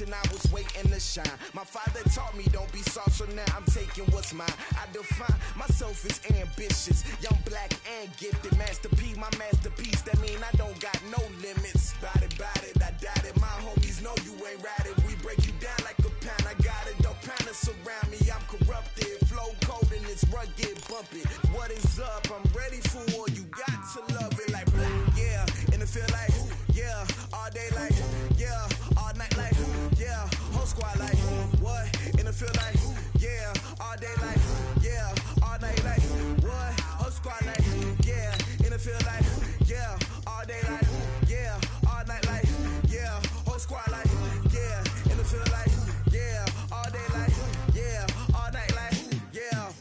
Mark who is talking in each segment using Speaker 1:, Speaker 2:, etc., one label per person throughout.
Speaker 1: generation, I was waiting to shine. My father taught me don't be soft, so now I'm taking what's mine. I define myself as ambitious, young, black, and gifted. Master P, my masterpiece, that mean I don't got no limits. Bout it, I doubt it. My homies know you ain't ratted. We break you down like a pound. I got it, don't pound us around me. I'm corrupted, flow cold and it's rugged, bumpy. What is up? I'm ready for war. You got to love it like black, yeah. And it feel like, yeah. All day like, yeah. All night like, yeah. Whole squad like, what? And it feel like, yeah. All day like, yeah. All night like, what? Whole squad like, yeah. And it feel like, yeah. All day like, yeah. All night like, yeah. Whole squad like, yeah. And it feel like, yeah. All day like, yeah. All night like, yeah.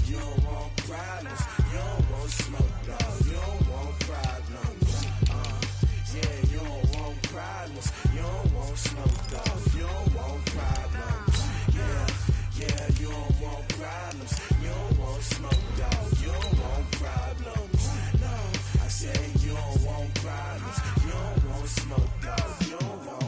Speaker 1: You don't want problems. You don't want smoke, dog. You don't want problems. Yeah, you don't want problems. You don't want smoke, dog. You don't want problems. Yeah, you don't want problems. You don't want smoke, dog. You don't want problems. No, I said you don't want problems. You don't want smoke, dog. You don't want.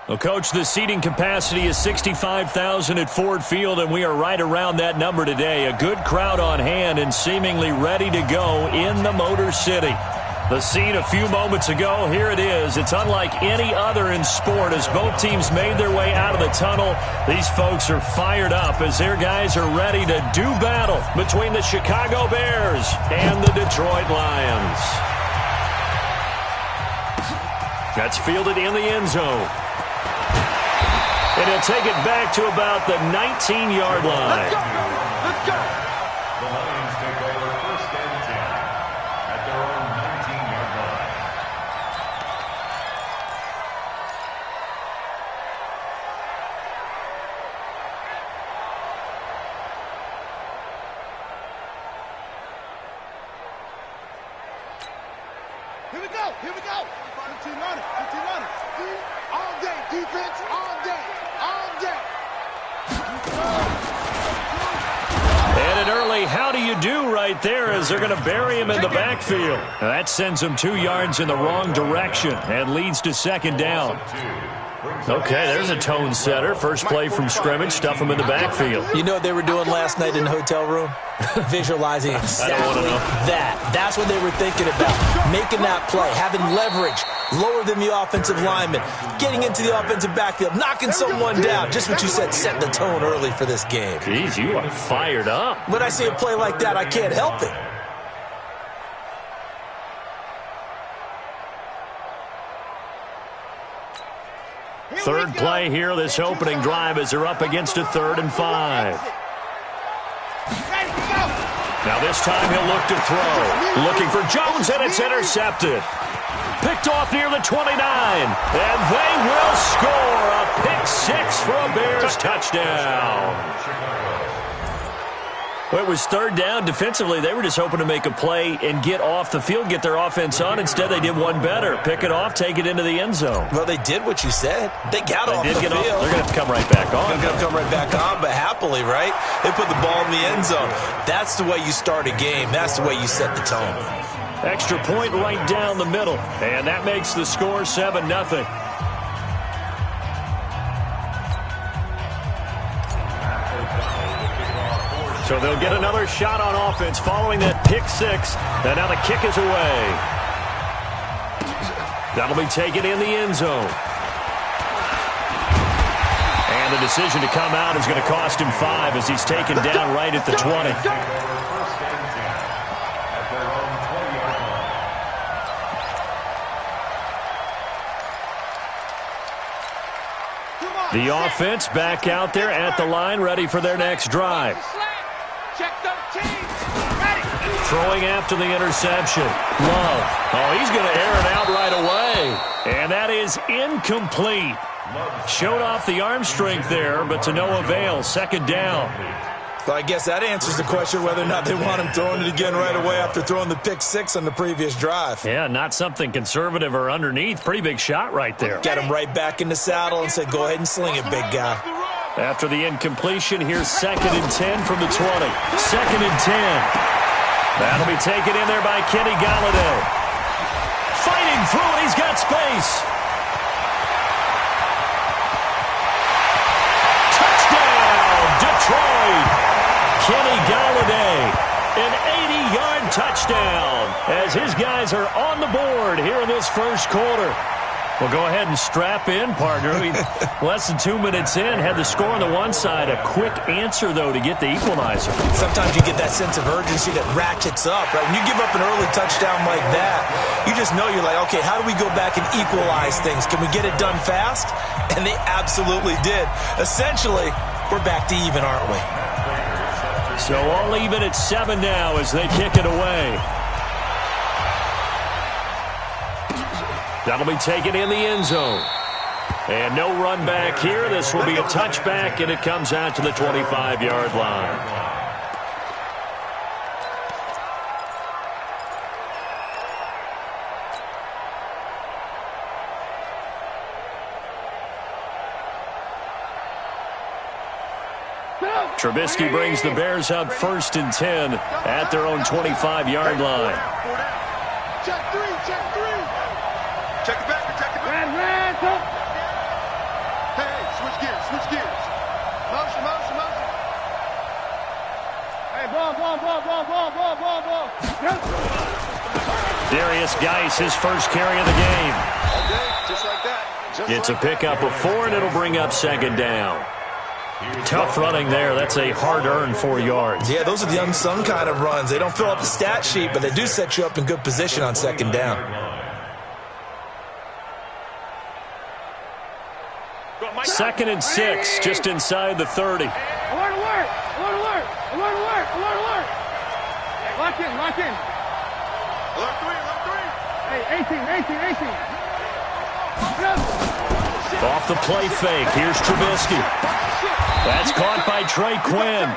Speaker 2: Well, Coach, the seating capacity is 65,000 at Ford Field, and we are right around that number today. A good crowd on hand and seemingly ready to go in the Motor City. The scene a few moments ago, here it is. It's unlike any other in sport as both teams made their way out of the tunnel. These folks are fired up as their guys are ready to do battle between the Chicago Bears and the Detroit Lions. That's fielded in the end zone. And he'll take it back to about the 19-yard line.
Speaker 3: Let's go! Let's go! The Lions take over first and 10 at their own 19-yard line.
Speaker 4: Here we go! Here we go! 15 on it! 15 on it! All day! Defense! All day! All day!
Speaker 2: And an early how do you do right there as they're going to bury him in the backfield. Now that sends him 2 yards in the wrong direction and leads to second down. Okay, there's a tone setter. First play from scrimmage, stuff him in the backfield.
Speaker 5: You know what they were doing last night in the hotel room? Visualizing exactly that. That's what they were thinking about. Making that play, having leverage, lower than the offensive lineman, getting into the offensive backfield, knocking someone down. Just what you said, set the tone early for this game.
Speaker 2: Jeez, you are fired up.
Speaker 5: When I see a play like that, I can't help it.
Speaker 2: Third play here, this opening drive as they're up against a 3rd and 5. Now this time he'll look to throw. Looking for Jones, and it's intercepted. Picked off near the 29. And they will score a pick 6 for a Bears touchdown. Well, it was 3rd down. Defensively, they were just hoping to make a play and get off the field, get their offense on. Instead, they did one better. Pick it off, take it into the end zone.
Speaker 5: Well, they did what you said. They got off the field.
Speaker 2: They're going to have to come right back on.
Speaker 5: They're going to come right back on, but happily, right? They put the ball in the end zone. That's the way you start a game. That's the way you set the tone.
Speaker 2: Extra point right down the middle. And that makes the score 7-0. So they'll get another shot on offense following that pick 6. And now the kick is away. That'll be taken in the end zone. And the decision to come out is going to cost him 5 as he's taken down right at the 20. The offense back out there at the line, ready for their next drive. Throwing after the interception. Love. Oh, he's going to air it out right away. And that is incomplete. Showed off the arm strength there, but to no avail. Second down.
Speaker 5: So I guess that answers the question whether or not they want him throwing it again right away after throwing the pick six on the previous drive.
Speaker 2: Yeah, not something conservative or underneath. Pretty big shot right there.
Speaker 5: Got him right back in the saddle and said, go ahead and sling it, big guy.
Speaker 2: After the incompletion, here's 2nd and 10 from the 20. 2nd and 10. That'll be taken in there by Kenny Galladay. Fighting through it. He's got space. Touchdown, Detroit. Kenny Galladay, an 80-yard touchdown as his guys are on the board here in this first quarter. Well, go ahead and strap in, partner. Less than 2 minutes in, had the score on the one side. A quick answer, though, to get the equalizer.
Speaker 5: Sometimes you get that sense of urgency that ratchets up, right? When you give up an early touchdown like that, you just know you're like, okay, how do we go back and equalize things? Can we get it done fast? And they absolutely did. Essentially, we're back to even, aren't we?
Speaker 2: So all even at 7 now as they kick it away. That'll be taken in the end zone. And no run back here. This will be a touchback, and it comes out to the 25-yard line. Trubisky brings the Bears up 1st and 10 at their own 25-yard line.
Speaker 4: Check three, check three.
Speaker 3: Check it back, check it back.
Speaker 4: Hey, switch gears. Motion. Hey, ball.
Speaker 2: Darius Geis, his first carry of the game.
Speaker 4: Okay, just like that.
Speaker 2: It's a pickup of 4, and it'll bring up 2nd down. Tough running there. That's a hard-earned 4 yards.
Speaker 5: Yeah, those are the unsung kind of runs. They don't fill up the stat sheet, but they do set you up in good position on 2nd down.
Speaker 2: 2nd and 6, just inside the 30.
Speaker 4: Alert. Lock in.
Speaker 3: Alert three.
Speaker 4: Hey, 18.
Speaker 2: Off the play fake. Here's Trubisky. That's caught by Trey Quinn.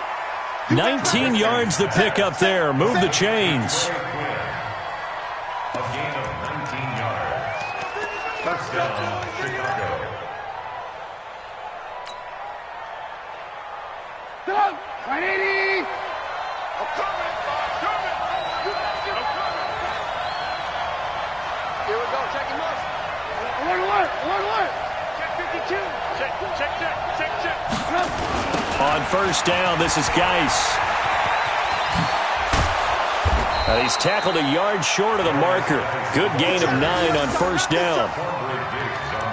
Speaker 2: 19 yards to pick up there. Move the chains.
Speaker 3: A gain of 19 yards. Touchdown, Chicago.
Speaker 4: Go! 180!
Speaker 3: I'm coming.
Speaker 4: Here we go, checking motion. Alert. Check 52. Check.
Speaker 2: On 1st down, this is Geis. He's tackled a yard short of the marker. Good gain of 9 on 1st down.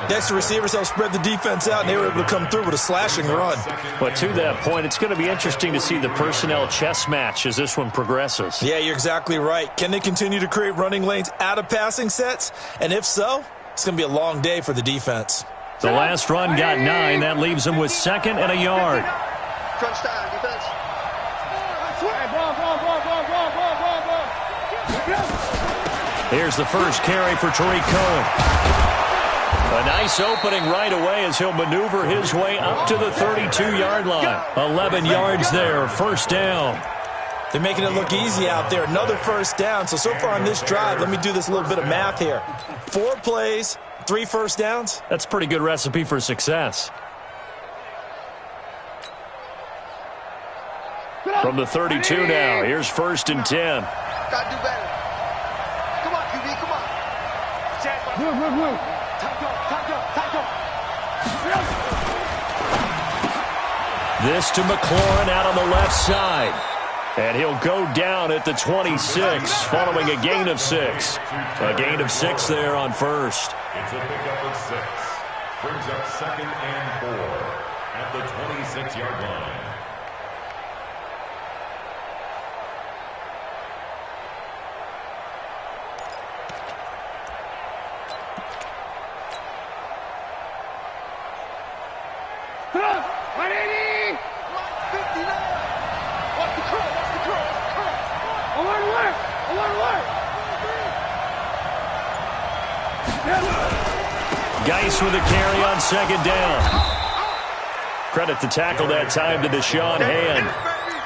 Speaker 5: Next, the receivers help spread the defense out, and they were able to come through with a slashing run.
Speaker 2: But to that point, it's going to be interesting to see the personnel chess match as this one progresses.
Speaker 5: Yeah, you're exactly right. Can they continue to create running lanes out of passing sets? And if so, it's going to be a long day for the defense.
Speaker 2: The last run got 9. That leaves them with 2nd and a yard.
Speaker 4: Crunch time, defense.
Speaker 2: Here's the first carry for Tariq Cohen. A nice opening right away as he'll maneuver his way up to the 32-yard line. 11 yards there, 1st down.
Speaker 5: They're making it look easy out there. Another 1st down. So far on this drive, let me do this little bit of math here. 4 plays, 3 1st downs.
Speaker 2: That's a pretty good recipe for success. From the 32 now, here's 1st and 10.
Speaker 4: Gotta do better. Come on, QB, come on. Move. Time go.
Speaker 2: This to McLaurin out on the left side. And he'll go down at the 26 following a gain of 6. A gain of 6 there on 1st.
Speaker 3: It's a pickup of 6. Brings up 2nd and 4 at the 26-yard line.
Speaker 2: Geis Chase with a carry on second down. Credit the tackle that time to Deshaun Hand.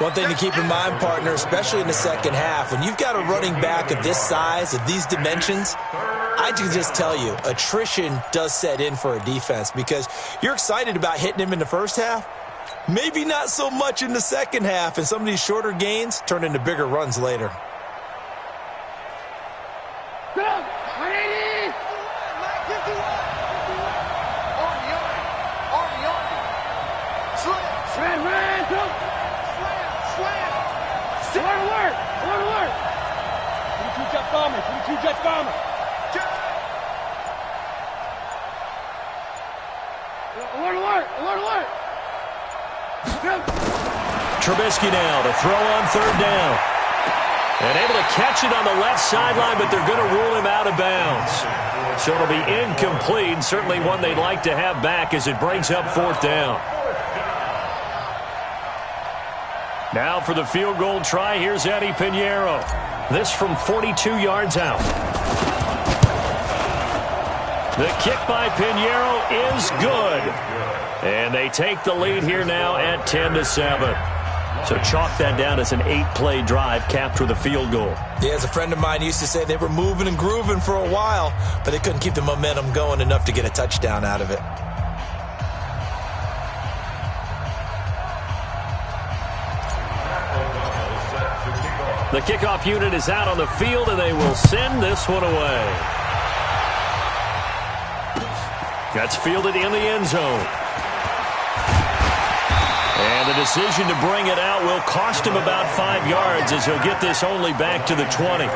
Speaker 5: One thing to keep in mind, partner, especially in the second half, when you've got a running back of this size, of these dimensions, I can just tell you, attrition does set in for a defense because you're excited about hitting him in the first half. Maybe not so much in the second half, and some of these shorter gains turn into bigger runs later.
Speaker 2: Trubisky now to throw on third down. And able to catch it on the left sideline, but they're going to rule him out of bounds. So it'll be incomplete, certainly one they'd like to have back as it brings up fourth down. Now for the field goal try, here's Eddie Pinheiro. This from 42 yards out. The kick by Pinheiro is good. And they take the lead here now at 10-7. So chalk that down as an 8-play drive capped with a field goal.
Speaker 5: Yeah, as a friend of mine used to say, they were moving and grooving for a while, but they couldn't keep the momentum going enough to get a touchdown out of it.
Speaker 2: The kickoff unit is out on the field, and they will send this one away. That's fielded in the end zone. And the decision to bring it out will cost him about 5 yards as he'll get this only back to the 20.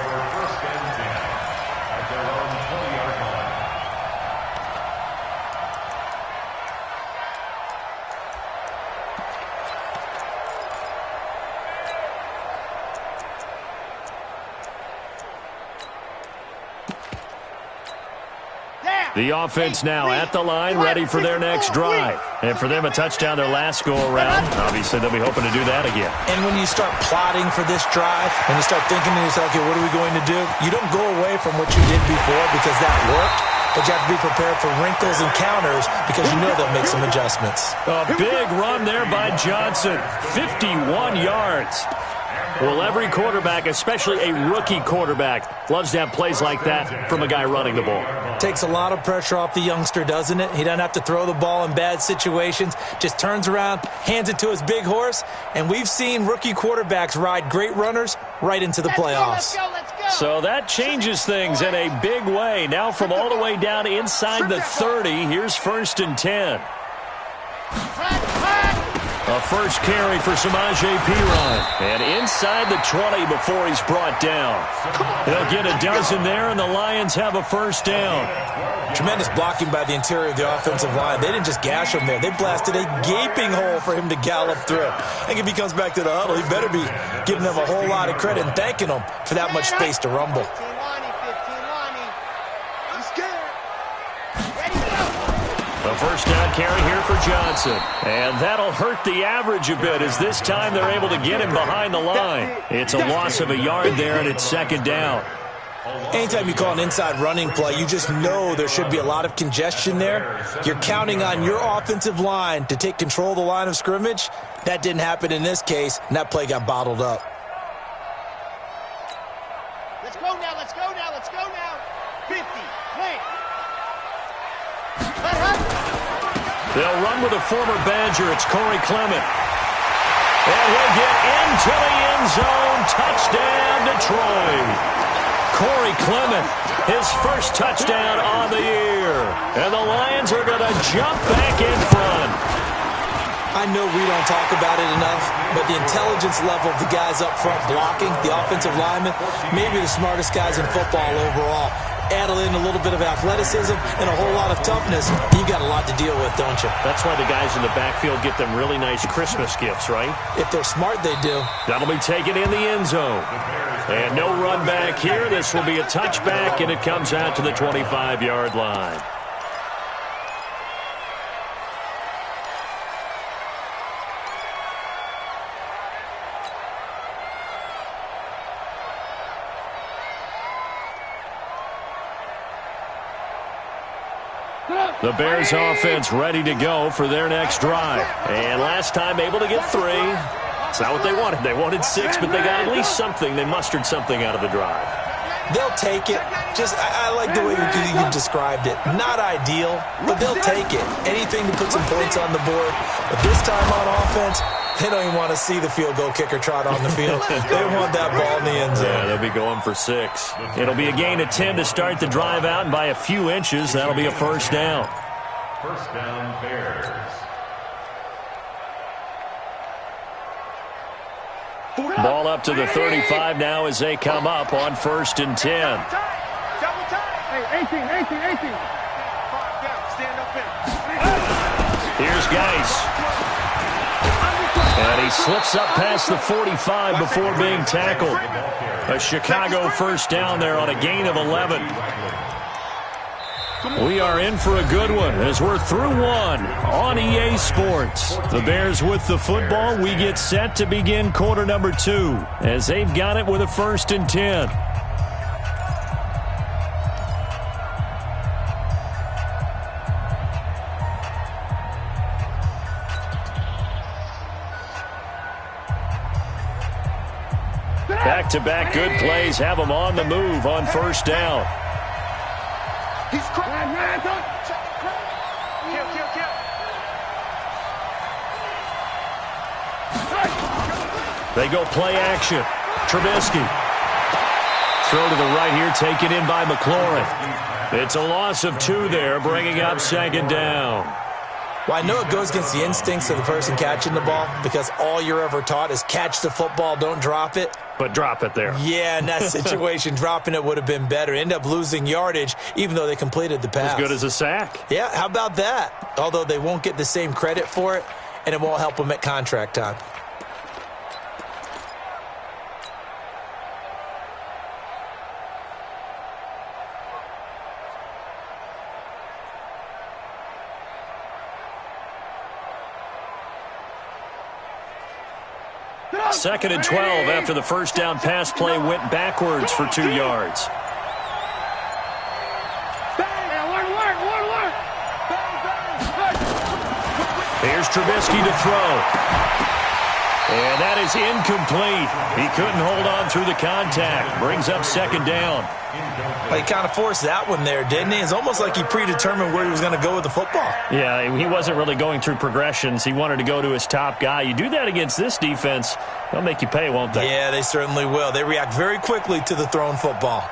Speaker 2: The offense now at the line, ready for their next drive. And for them, a touchdown their last go-around. Obviously, they'll be hoping to do that again.
Speaker 5: And when you start plotting for this drive, when you start thinking to yourself, okay, what are we going to do? You don't go away from what you did before because that worked, but you have to be prepared for wrinkles and counters because you know they'll make some adjustments.
Speaker 2: A big run there by Johnson, 51 yards. Well, every quarterback, especially a rookie quarterback, loves to have plays like that from a guy running the ball.
Speaker 5: Takes a lot of pressure off the youngster, doesn't it? He doesn't have to throw the ball in bad situations. Just turns around, hands it to his big horse. And we've seen rookie quarterbacks ride great runners right into the playoffs.
Speaker 4: Let's go.
Speaker 2: So that changes things in a big way. Now from all the way down inside the 30, here's 1st and 10. A first carry for Samaje Perine. And inside the 20 before he's brought down. They'll get a dozen there, and the Lions have a first down.
Speaker 5: Tremendous blocking by the interior of the offensive line. They didn't just gash him there. They blasted a gaping hole for him to gallop through. I think if he comes back to the huddle, he better be giving them a whole lot of credit and thanking them for that much space to rumble.
Speaker 2: A first down carry here for Johnson. And that'll hurt the average a bit as this time they're able to get him behind the line. It's a loss of a yard there, and it's second down.
Speaker 5: Anytime you call an inside running play, you just know there should be a lot of congestion there. You're counting on your offensive line to take control of the line of scrimmage. That didn't happen in this case, and that play got bottled up.
Speaker 4: Let's go now. 50, play.
Speaker 2: They'll run with a former Badger. It's Corey Clement. And he'll get into the end zone. Touchdown, Detroit. Corey Clement, his first touchdown on the year. And the Lions are going to jump back in front.
Speaker 5: I know we don't talk about it enough, but the intelligence level of the guys up front blocking, the offensive linemen, maybe the smartest guys in football overall. Add in a little bit of athleticism and a whole lot of toughness, you got a lot to deal with, don't you?
Speaker 2: That's why the guys in the backfield get them really nice Christmas gifts, right?
Speaker 5: If they're smart, they do.
Speaker 2: That'll be taken in the end zone. And no run back here. This will be a touchback, and it comes out to the 25-yard line. The Bears offense ready to go for their next drive. And last time able to get 3. It's not what they wanted. They wanted 6, but they got at least something. They mustered something out of the drive.
Speaker 5: They'll take it. I like the way you described it. Not ideal, but they'll take it. Anything to put some points on the board. But this time on offense, they don't even want to see the field goal kicker trot on the field. They want that ball in the end zone.
Speaker 2: Yeah, they'll be going for 6. It'll be a gain of 10 to start the drive out, and by a few inches, that'll be a first down.
Speaker 3: First down, Bears.
Speaker 2: Ball up to the 35 now as they come up on 1st and 10.
Speaker 4: Hey, 18. Stand up in.
Speaker 2: Here's Geis. And he slips up past the 45 before being tackled. A Chicago first down there on a gain of 11. We are in for a good one as we're through one on EA Sports. The Bears with the football. We get set to begin quarter number 2 as they've got it with a 1st and 10. Back-to-back good plays have them on the move on 1st down.
Speaker 4: He's crying.
Speaker 2: They go play action. Trubisky. Throw to the right here, taken in by McLaurin. It's a loss of 2 there, bringing up 2nd down.
Speaker 5: Well, I know it goes against the instincts of the person catching the ball because all you're ever taught is catch the football, don't drop it.
Speaker 2: But drop it there.
Speaker 5: Yeah, in that situation, dropping it would have been better. End up losing yardage, even though they completed the pass.
Speaker 2: As good as a sack.
Speaker 5: Yeah, how about that? Although they won't get the same credit for it, and it won't help them at contract time.
Speaker 2: Second and 12 after the first down pass play went backwards for 2 yards. Here's Trubisky to throw. And that is incomplete. He couldn't hold on through the contact. Brings up 2nd down.
Speaker 5: Well, he kind of forced that one there, didn't he? It's almost like he predetermined where he was going to go with the football.
Speaker 2: Yeah, he wasn't really going through progressions. He wanted to go to his top guy. You do that against this defense, they'll make you pay, won't they?
Speaker 5: Yeah, they certainly will. They react very quickly to the thrown football.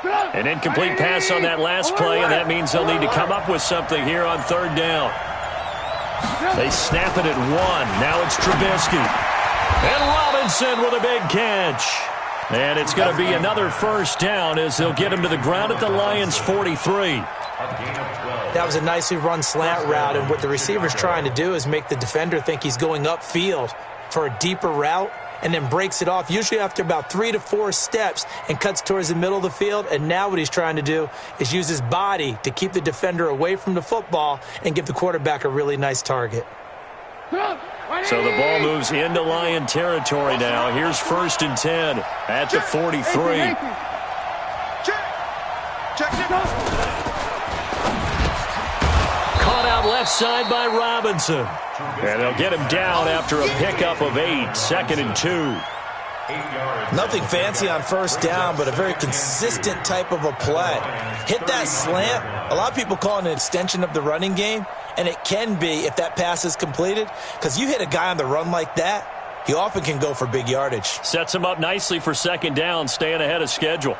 Speaker 2: An incomplete pass on that last play, and that means they'll need to come up with something here on third down. They snap it at 1. Now it's Trubisky. And Robinson with a big catch. And it's going to be another first down as they'll get him to the ground at the Lions' 43.
Speaker 5: That was a nicely run slant route, and what the receiver's trying to do is make the defender think he's going upfield for a deeper route and then breaks it off, usually after about 3 to 4 steps, and cuts towards the middle of the field. And now what he's trying to do is use his body to keep the defender away from the football and give the quarterback a really nice target.
Speaker 2: So the ball moves into Lion territory now. Here's 1st and 10 at the 43. Caught out left side by Robinson. And they'll get him down after a pickup of 8, 2nd and 2.
Speaker 5: Nothing fancy on first down, but a very consistent type of a play. Hit that slant. A lot of people call it an extension of the running game, and it can be if that pass is completed, because you hit a guy on the run like that, he often can go for big yardage.
Speaker 2: Sets him up nicely for 2nd down, staying ahead of schedule.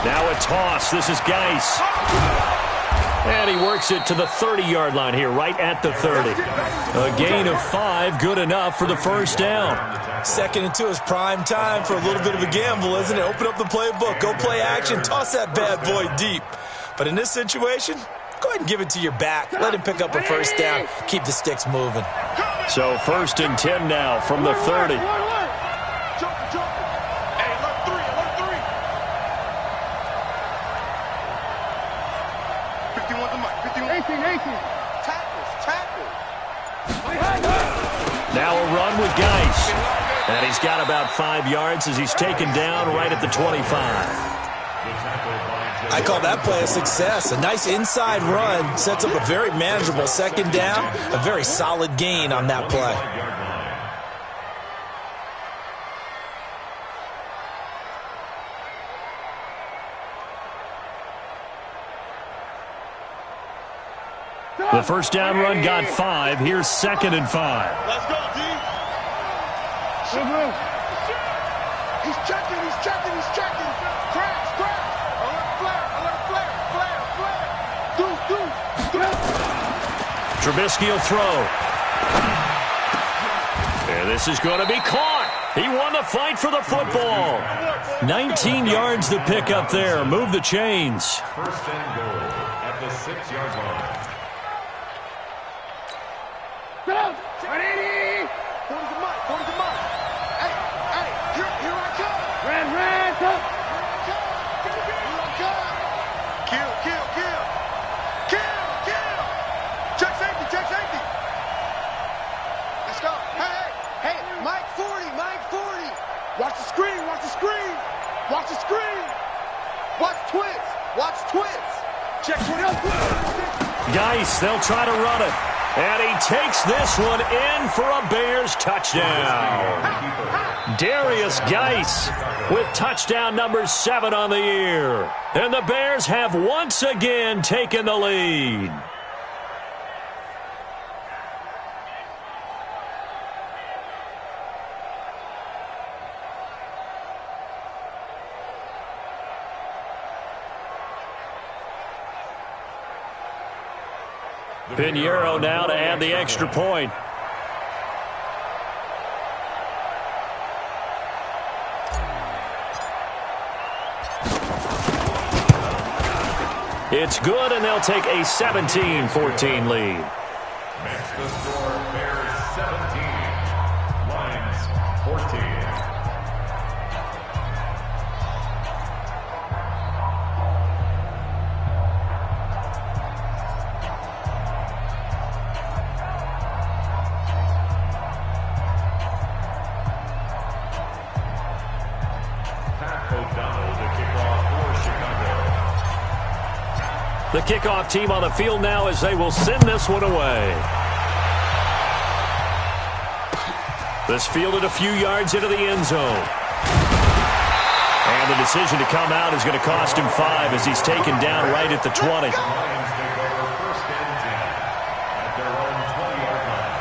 Speaker 2: Now a toss. This is Geis. And he works it to the 30-yard line here, right at the 30. A gain of 5, good enough for the first down.
Speaker 5: 2nd and 2 is prime time for a little bit of a gamble, isn't it? Open up the playbook, go play action, toss that bad boy deep. But in this situation, go ahead and give it to your back. Let him pick up a first down. Keep the sticks moving.
Speaker 2: So 1st and 10 now from the 30. Now a run with Geis. And he's got about 5 yards as he's taken down right at the 25.
Speaker 5: I call that play a success. A nice inside run sets up a very manageable 2nd down. A very solid gain on that play.
Speaker 2: The first down run got 5. Here's 2nd and 5.
Speaker 4: Let's go, D. He's checking. Crash. Alert flare.
Speaker 2: Trubisky will throw. And this is going to be caught. He won the fight for the football. 19 yards to pick up there. Move the chains.
Speaker 3: 1st and goal at the 6-yard line.
Speaker 4: Go to the mic. Hey, here I come. Red, come. Here I come. Kill. Check safety. Let's go. Hey, Mike 40. Watch the screen. Watch twits. Check 20.
Speaker 2: Geis, they'll try to run it. And he takes this one in for a Bears touchdown. Darius Geis with touchdown number 7 on the year. And the Bears have once again taken the lead. Pinheiro now to add the extra point. It's good, and they'll take a 17-14 lead.
Speaker 3: Makes the score Bears 17, Lions 14.
Speaker 2: The kickoff team on the field now as they will send this one away. This fielded a few yards into the end zone. And the decision to come out is going to cost him 5 as he's taken down right at the 20.
Speaker 3: Lions take over first and 10 at their own 20-yard line.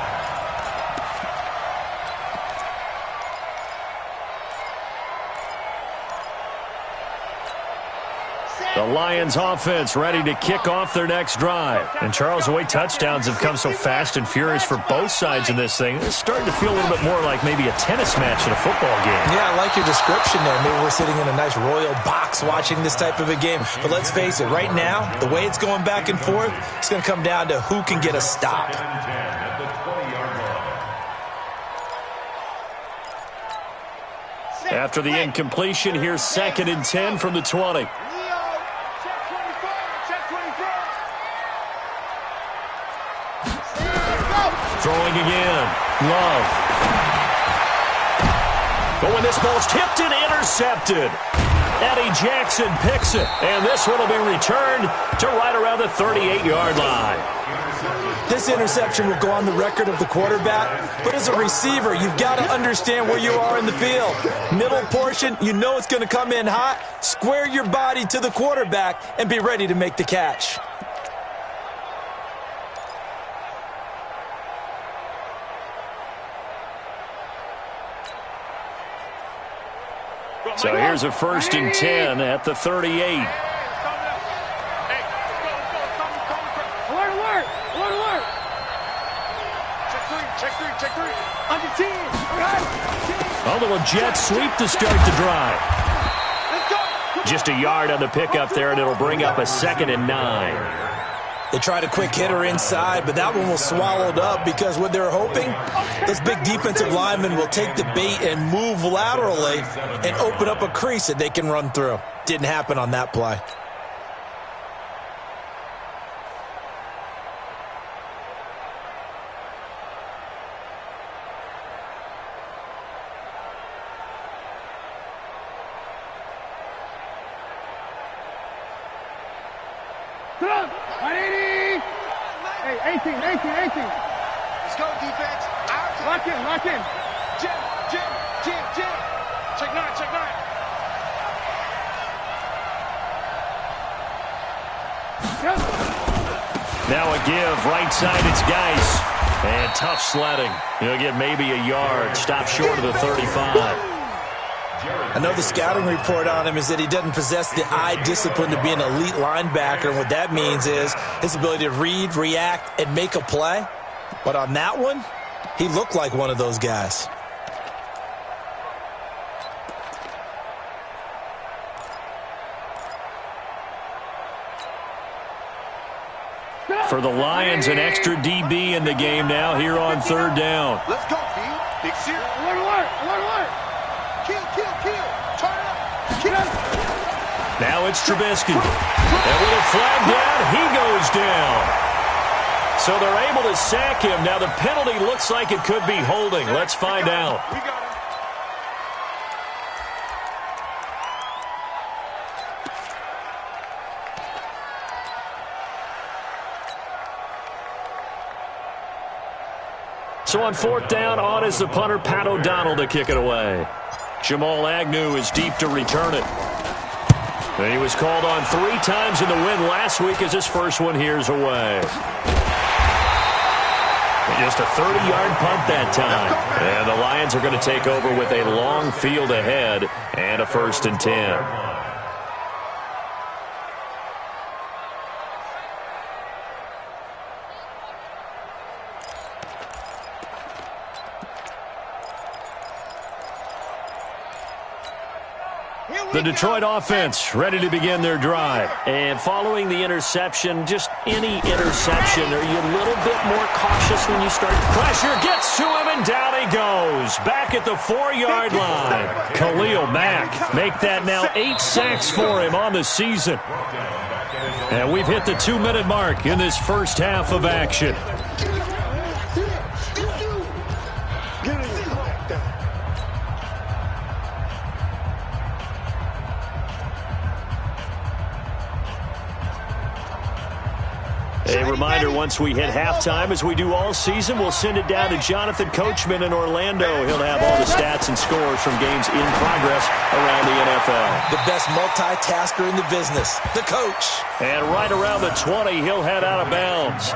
Speaker 2: The Lions offense ready to kick off their next drive. And Charles, the way touchdowns have come so fast and furious for both sides in this thing, it's starting to feel a little bit more like maybe a tennis match in a football game.
Speaker 5: Yeah, I like your description there. Maybe we're sitting in a nice royal box watching this type of a game. But let's face it, right now, the way it's going back and forth, it's going to come down to who can get a stop.
Speaker 3: Second and 10 at the 20-yard line.
Speaker 2: After the incompletion, here's 2nd and 10 from the 20. Throwing again. Love. But when this ball's tipped and intercepted, Eddie Jackson picks it. And this one will be returned to right around the 38-yard line.
Speaker 5: This interception will go on the record of the quarterback, but as a receiver, you've got to understand where you are in the field. Middle portion, you know it's going to come in hot. Square your body to the quarterback and be ready to make the catch.
Speaker 2: So here's a 1st and 10 at the 38.
Speaker 4: Alert, alert, alert, alert. Check three. Under 10.
Speaker 2: A little jet sweep to start the drive.
Speaker 4: Let's go.
Speaker 2: Just a yard on the pickup there, and it'll bring up a 2nd and 9.
Speaker 5: They tried a quick hitter inside, but that one was swallowed up because what they're hoping, those big defensive linemen will take the bait and move laterally and open up a crease that they can run through. Didn't happen on that play.
Speaker 4: Come on. 180. Hey, 18. Let's go, defense. Lock in. Jim. Check nine.
Speaker 2: Now a give, right side, it's Geis. And tough sledding. He'll get maybe a yard, stop short of the 35.
Speaker 5: I know the scouting report on him is that he doesn't possess the eye discipline to be an elite linebacker. And what that means is his ability to read, react, and make a play. But on that one, he looked like one of those guys.
Speaker 2: For the Lions, an extra DB in the game now here on 3rd down.
Speaker 4: Let's go, B. Big zero. Alert. Kill. Turn it up. Kill.
Speaker 2: Now it's Trubisky. And with a flag down, he goes down. So they're able to sack him. Now the penalty looks like it could be holding. Let's find out.
Speaker 4: We got him.
Speaker 2: So on 4th down, on is the punter, Pat O'Donnell, to kick it away. Jamal Agnew is deep to return it. And he was called on 3 times in the win last week as his first one here's away. Just a 30-yard punt that time. And the Lions are going to take over with a long field ahead and a 1st and 10. The Detroit offense ready to begin their drive. And following the interception, just any interception, are you a little bit more cautious when you start? Pressure gets to him, and down he goes. Back at the 4-yard line. Khalil Mack make that now 8 sacks for him on the season. And we've hit the 2-minute mark in this first half of action. A reminder, once we hit halftime, as we do all season, we'll send it down to Jonathan Coachman in Orlando. He'll have all the stats and scores from games in progress around the NFL.
Speaker 5: The best multitasker in the business, the coach.
Speaker 2: And right around the 20, he'll head out of bounds.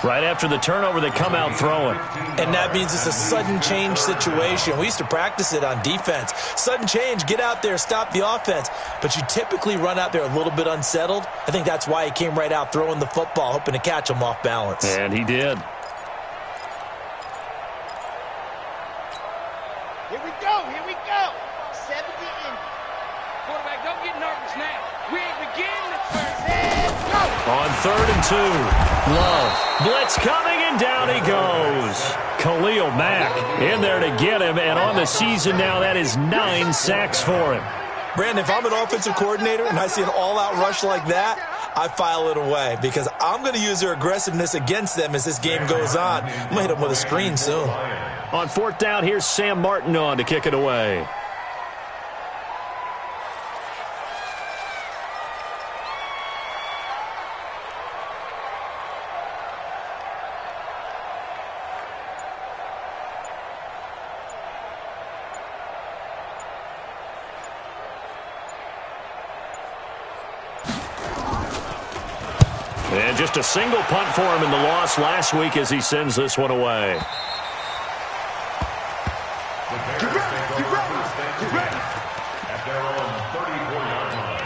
Speaker 2: Right after the turnover, they come out throwing.
Speaker 5: And that means it's a sudden change situation. We used to practice it on defense. Sudden change, get out there, stop the offense. But you typically run out there a little bit unsettled. I think that's why he came right out throwing the football, hoping to catch him off balance.
Speaker 2: And he did.
Speaker 4: Here we go, here we go. 70 in. Quarterback, don't get nervous now. We ain't beginning the first half. Go!
Speaker 2: On 3rd and 2, Love. Blitz coming, and down he goes. Khalil Mack in there to get him, and on the season now, that is 9 sacks for him.
Speaker 5: Brandon, if I'm an offensive coordinator and I see an all-out rush like that, I file it away because I'm going to use their aggressiveness against them as this game goes on. I'm going to hit them with a screen soon.
Speaker 2: On 4th down, here's Sam Martin on to kick it away. And just a single punt for him in the loss last week as he sends this one away.
Speaker 3: At their own 34-yard line.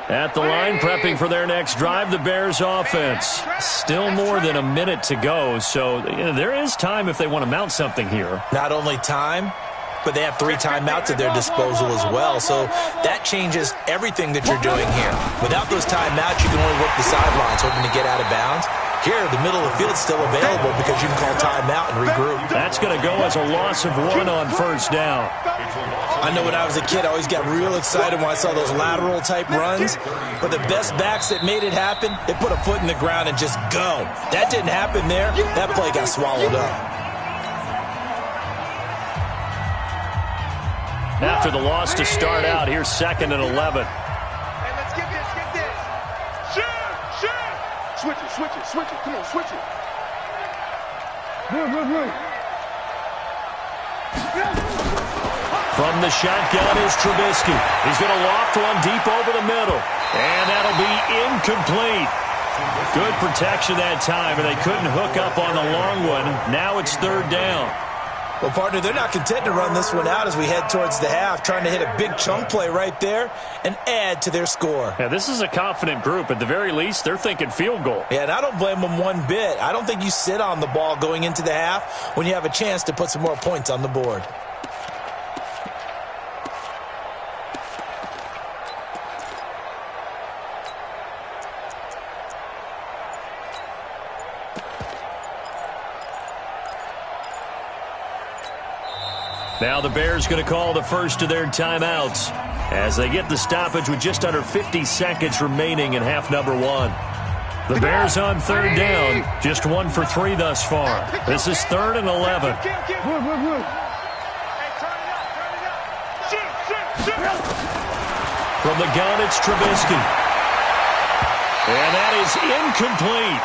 Speaker 2: At the line, prepping for their next drive, the Bears offense. Still more than a minute to go, so there is time if they want to mount something here.
Speaker 5: Not only time, but they have 3 timeouts at their disposal as well, so that changes everything that you're doing here. Without those timeouts, you can only work the sidelines, hoping to get out of bounds. Here, the middle of the field is still available because you can call timeout and regroup.
Speaker 2: That's going to go as a loss of 1 on 1st down.
Speaker 5: I know when I was a kid, I always got real excited when I saw those lateral-type runs. But the best backs that made it happen, they put a foot in the ground and just go. That didn't happen there. That play got swallowed up.
Speaker 2: After the loss to start out, here's 2nd and 11.
Speaker 4: Hey, let's get this, get this. Shoot! Switch it. Come on, switch it. Run.
Speaker 2: From the shotgun is Trubisky. He's going to loft one deep over the middle. And that'll be incomplete. Good protection that time, and they couldn't hook up on the long one. Now it's 3rd down.
Speaker 5: Well, partner, they're not content to run this one out as we head towards the half, trying to hit a big chunk play right there and add to their score.
Speaker 2: Yeah, this is a confident group. At the very least, they're thinking field goal.
Speaker 5: Yeah, and I don't blame them one bit. I don't think you sit on the ball going into the half when you have a chance to put some more points on the board.
Speaker 2: Now the Bears going to call the first of their timeouts as they get the stoppage with just under 50 seconds remaining in half number 1. The Bears on 3rd down, just 1 for 3 thus far. This is 3rd and 11. From the gun, it's Trubisky. And that is incomplete.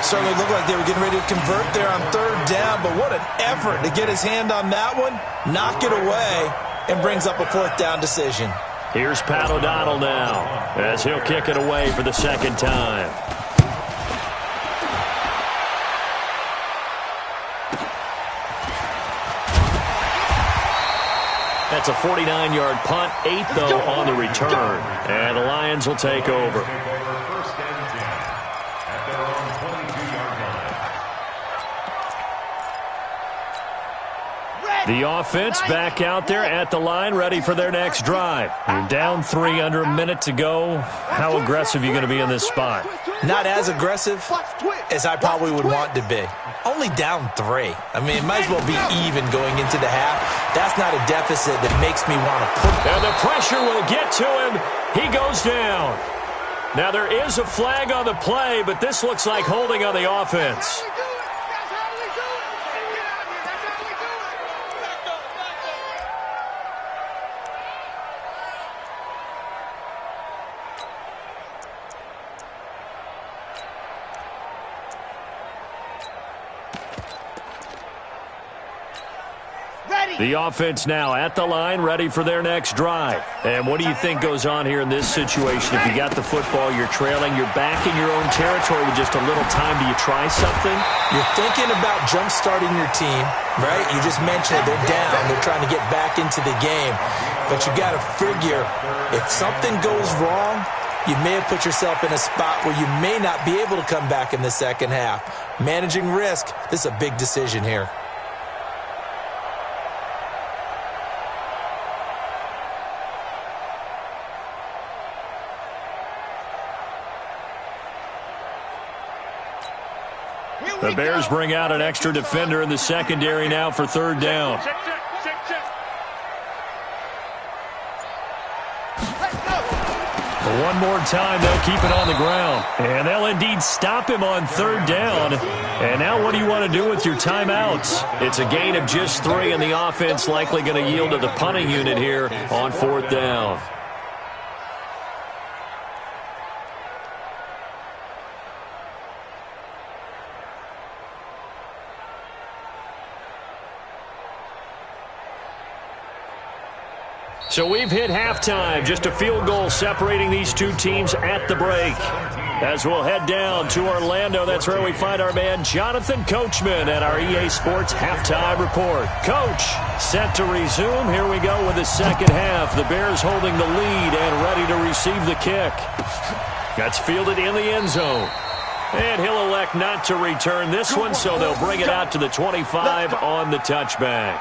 Speaker 5: Certainly looked like they were getting ready to convert there on 3rd down, but what an effort to get his hand on that one, knock it away, and brings up a 4th down decision.
Speaker 2: Here's Pat O'Donnell now as he'll kick it away for the 2nd time. That's a 49-yard punt, 8 though on the return. And the Lions will take over. The offense back out there at the line, ready for their next drive. You're down 3, under a minute to go. How aggressive are you going to be in this spot?
Speaker 5: Not as aggressive as I probably would want to be. Only down 3. I mean, it might as well be even going into the half. That's not a deficit that makes me want to put it.
Speaker 2: And the pressure will get to him. He goes down. Now, there is a flag on the play, but this looks like holding on the offense. The offense now at the line, ready for their next drive. And what do you think goes on here in this situation? If you got the football, you're trailing, you're back in your own territory with just a little time. Do you try something?
Speaker 5: You're thinking about jump-starting your team, right? You just mentioned it. They're down. They're trying to get back into the game. But you got to figure, if something goes wrong, you may have put yourself in a spot where you may not be able to come back in the second half. Managing risk, this is a big decision here.
Speaker 2: The Bears bring out an extra defender in the secondary now for third down. One more time, they'll keep it on the ground. And they'll indeed stop him on third down. And now what do you want to do with your timeouts? It's a gain of just 3, and the offense likely going to yield to the punting unit here on fourth down. So we've hit halftime, just a field goal separating these two teams at the break. As we'll head down to Orlando, that's where we find our man Jonathan Coachman at our EA Sports Halftime Report. Coach, set to resume. Here we go with the second half. The Bears holding the lead and ready to receive the kick. That's fielded in the end zone. And he'll elect not to return this one, so they'll bring it out to the 25 on the touchback.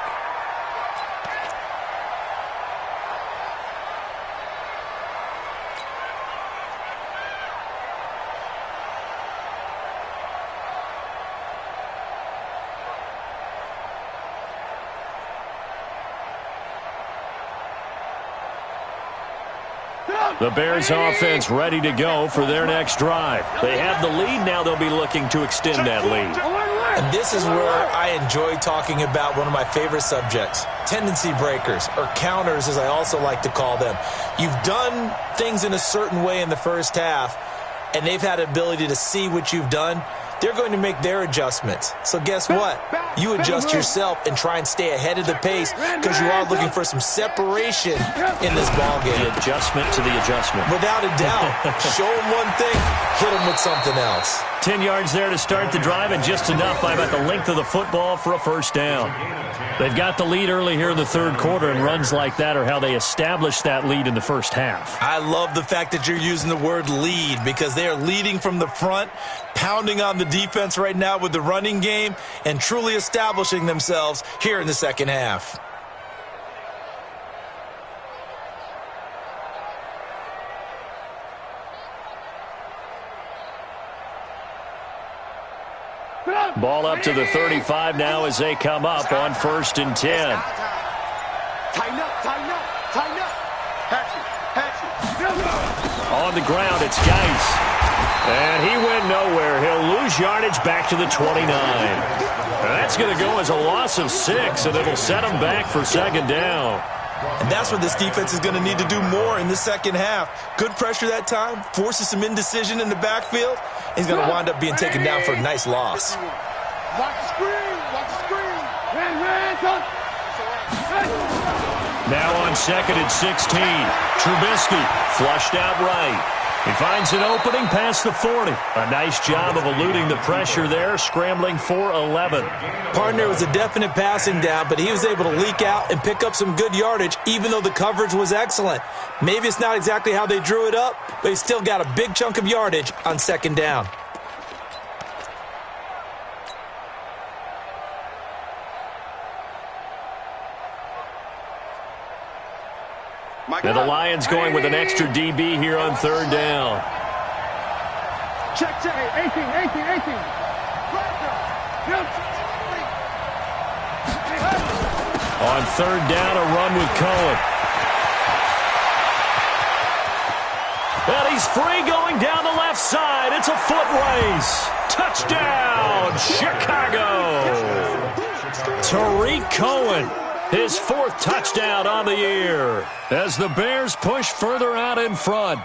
Speaker 2: The Bears offense ready to go for their next drive. They have the lead. Now they'll be looking to extend that lead.
Speaker 5: And this is where I enjoy talking about one of my favorite subjects, tendency breakers, or counters as I also like to call them. You've done things in a certain way in the first half, and they've had the ability to see what you've done. They're going to make their adjustments. So guess what? You adjust yourself and try and stay ahead of the pace because you are looking for some separation in this ballgame.
Speaker 2: The adjustment to the adjustment.
Speaker 5: Without a doubt. Show them one thing, hit them with something else.
Speaker 2: 10 yards there to start the drive, and just enough by about the length of the football for a first down. They've got the lead early here in the third quarter, and runs like that are how they established that lead in the first half.
Speaker 5: I love the fact that you're using the word lead because they are leading from the front, pounding on the defense right now with the running game, and truly establishing themselves here in the second half.
Speaker 2: Ball up to the 35 now as they come up on 1st and 10.
Speaker 4: Tighten up, tighten up, tighten up. Hatchet.
Speaker 2: On the ground, it's Geis. And he went nowhere. He'll lose yardage back to the 29. And that's going to go as a loss of 6, and it'll set him back for second down.
Speaker 5: And that's what this defense is going to need to do more in the second half. Good pressure that time, forces some indecision in the backfield. He's going to wind up being taken down for a nice loss.
Speaker 4: Watch the screen, watch the screen.
Speaker 2: Now on 2nd and 16. Trubisky flushed out right. He finds an opening past the 40. A nice job of eluding the pressure there, scrambling for 11.
Speaker 5: Partner was a definite passing down, but he was able to leak out and pick up some good yardage, even though the coverage was excellent. Maybe it's not exactly how they drew it up, but he still got a big chunk of yardage on second down.
Speaker 2: And the Lions going with an extra DB here on third down.
Speaker 4: Check, 18.
Speaker 2: On third down, a run with Cohen. And he's free going down the left side. It's a foot race. Touchdown, Chicago. Tariq Cohen, his 4th touchdown on the year as the Bears push further out in front.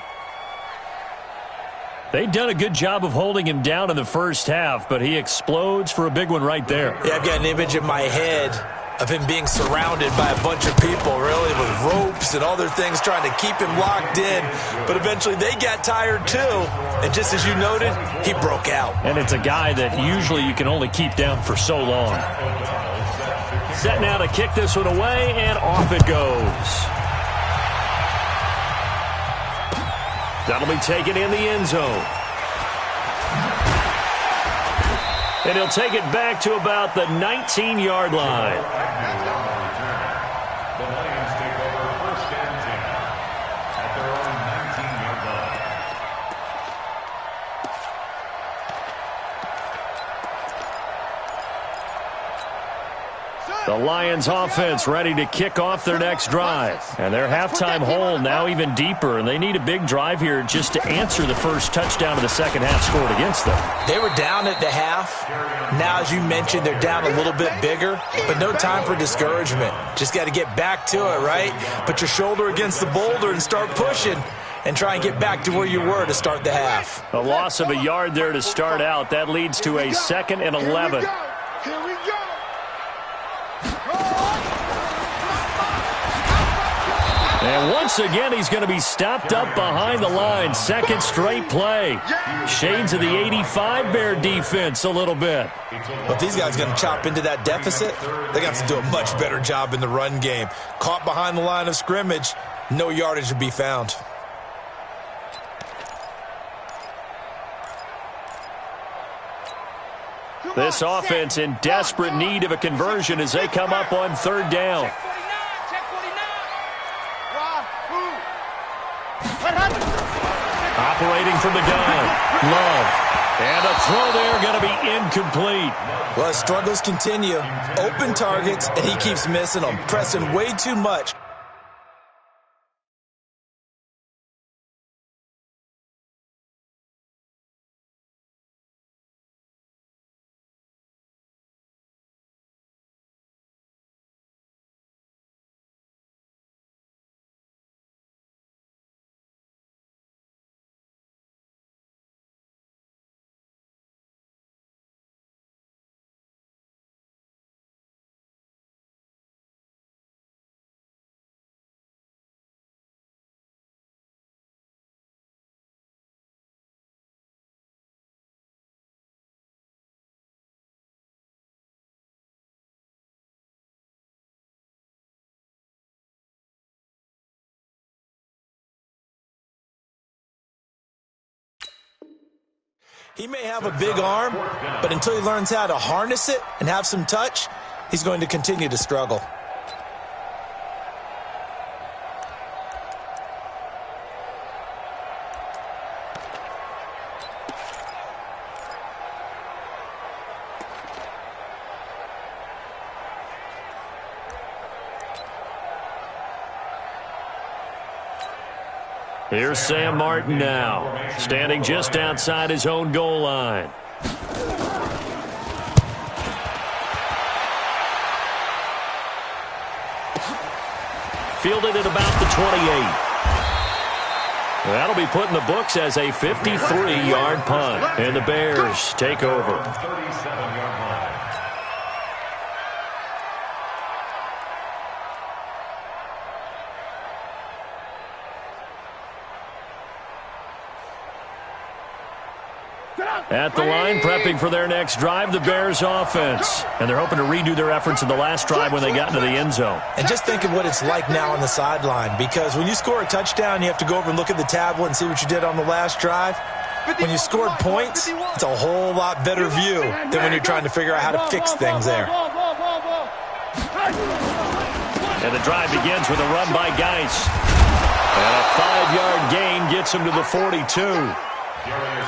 Speaker 2: They've done a good job of holding him down in the first half, but he explodes for a big one right there.
Speaker 5: Yeah, I've got an image in my head of him being surrounded by a bunch of people, really, with ropes and other things trying to keep him locked in. But eventually they got tired too. And just as you noted, he broke out.
Speaker 2: And it's a guy that usually you can only keep down for so long. Set now to kick this one away, and off it goes. That'll be taken in the end zone. And he'll take it back to about the 19-yard line.
Speaker 3: The Lions take over 1st and 10 at their own 19-yard line.
Speaker 2: The Lions offense ready to kick off their next drive. And their halftime hole now even deeper, and they need a big drive here just to answer the first touchdown of the second half scored against them.
Speaker 5: They were down at the half. Now, as you mentioned, they're down a little bit bigger, but no time for discouragement. Just got to get back to it, right? Put your shoulder against the boulder and start pushing and try and get back to where you were to start the half.
Speaker 2: A loss of a yard there to start out. That leads to a 2nd and 11.
Speaker 4: Here we go.
Speaker 2: And once again, he's going to be stopped up behind the line. 2nd straight play. Shades of the 85 Bear defense a little bit.
Speaker 5: But if these guys are going to chop into that deficit, they're going to have to do a much better job in the run game. Caught behind the line of scrimmage, no yardage to be found.
Speaker 2: This offense in desperate need of a conversion as they come up on 3rd down. Operating from the gun, Love. And a throw there going to be incomplete.
Speaker 5: Well, his struggles continue. Open targets, and he keeps missing them, pressing way too much. He may have a big arm, but until he learns how to harness it and have some touch, he's going to continue to struggle.
Speaker 2: Here's Sam Martin now, standing just outside his own goal line. Fielded at about the 28. That'll be put in the books as a 53-yard punt, and the Bears take over.
Speaker 3: 37-yard line.
Speaker 2: At the line, prepping for their next drive, the Bears offense. And they're hoping to redo their efforts in the last drive when they got into the end zone.
Speaker 5: And just think of what it's like now on the sideline, because when you score a touchdown, you have to go over and look at the tablet and see what you did on the last drive. When you scored points, it's a whole lot better view than when you're trying to figure out how to fix things there.
Speaker 2: And the drive begins with a run by Geis. And a 5-yard gain gets him to the 42.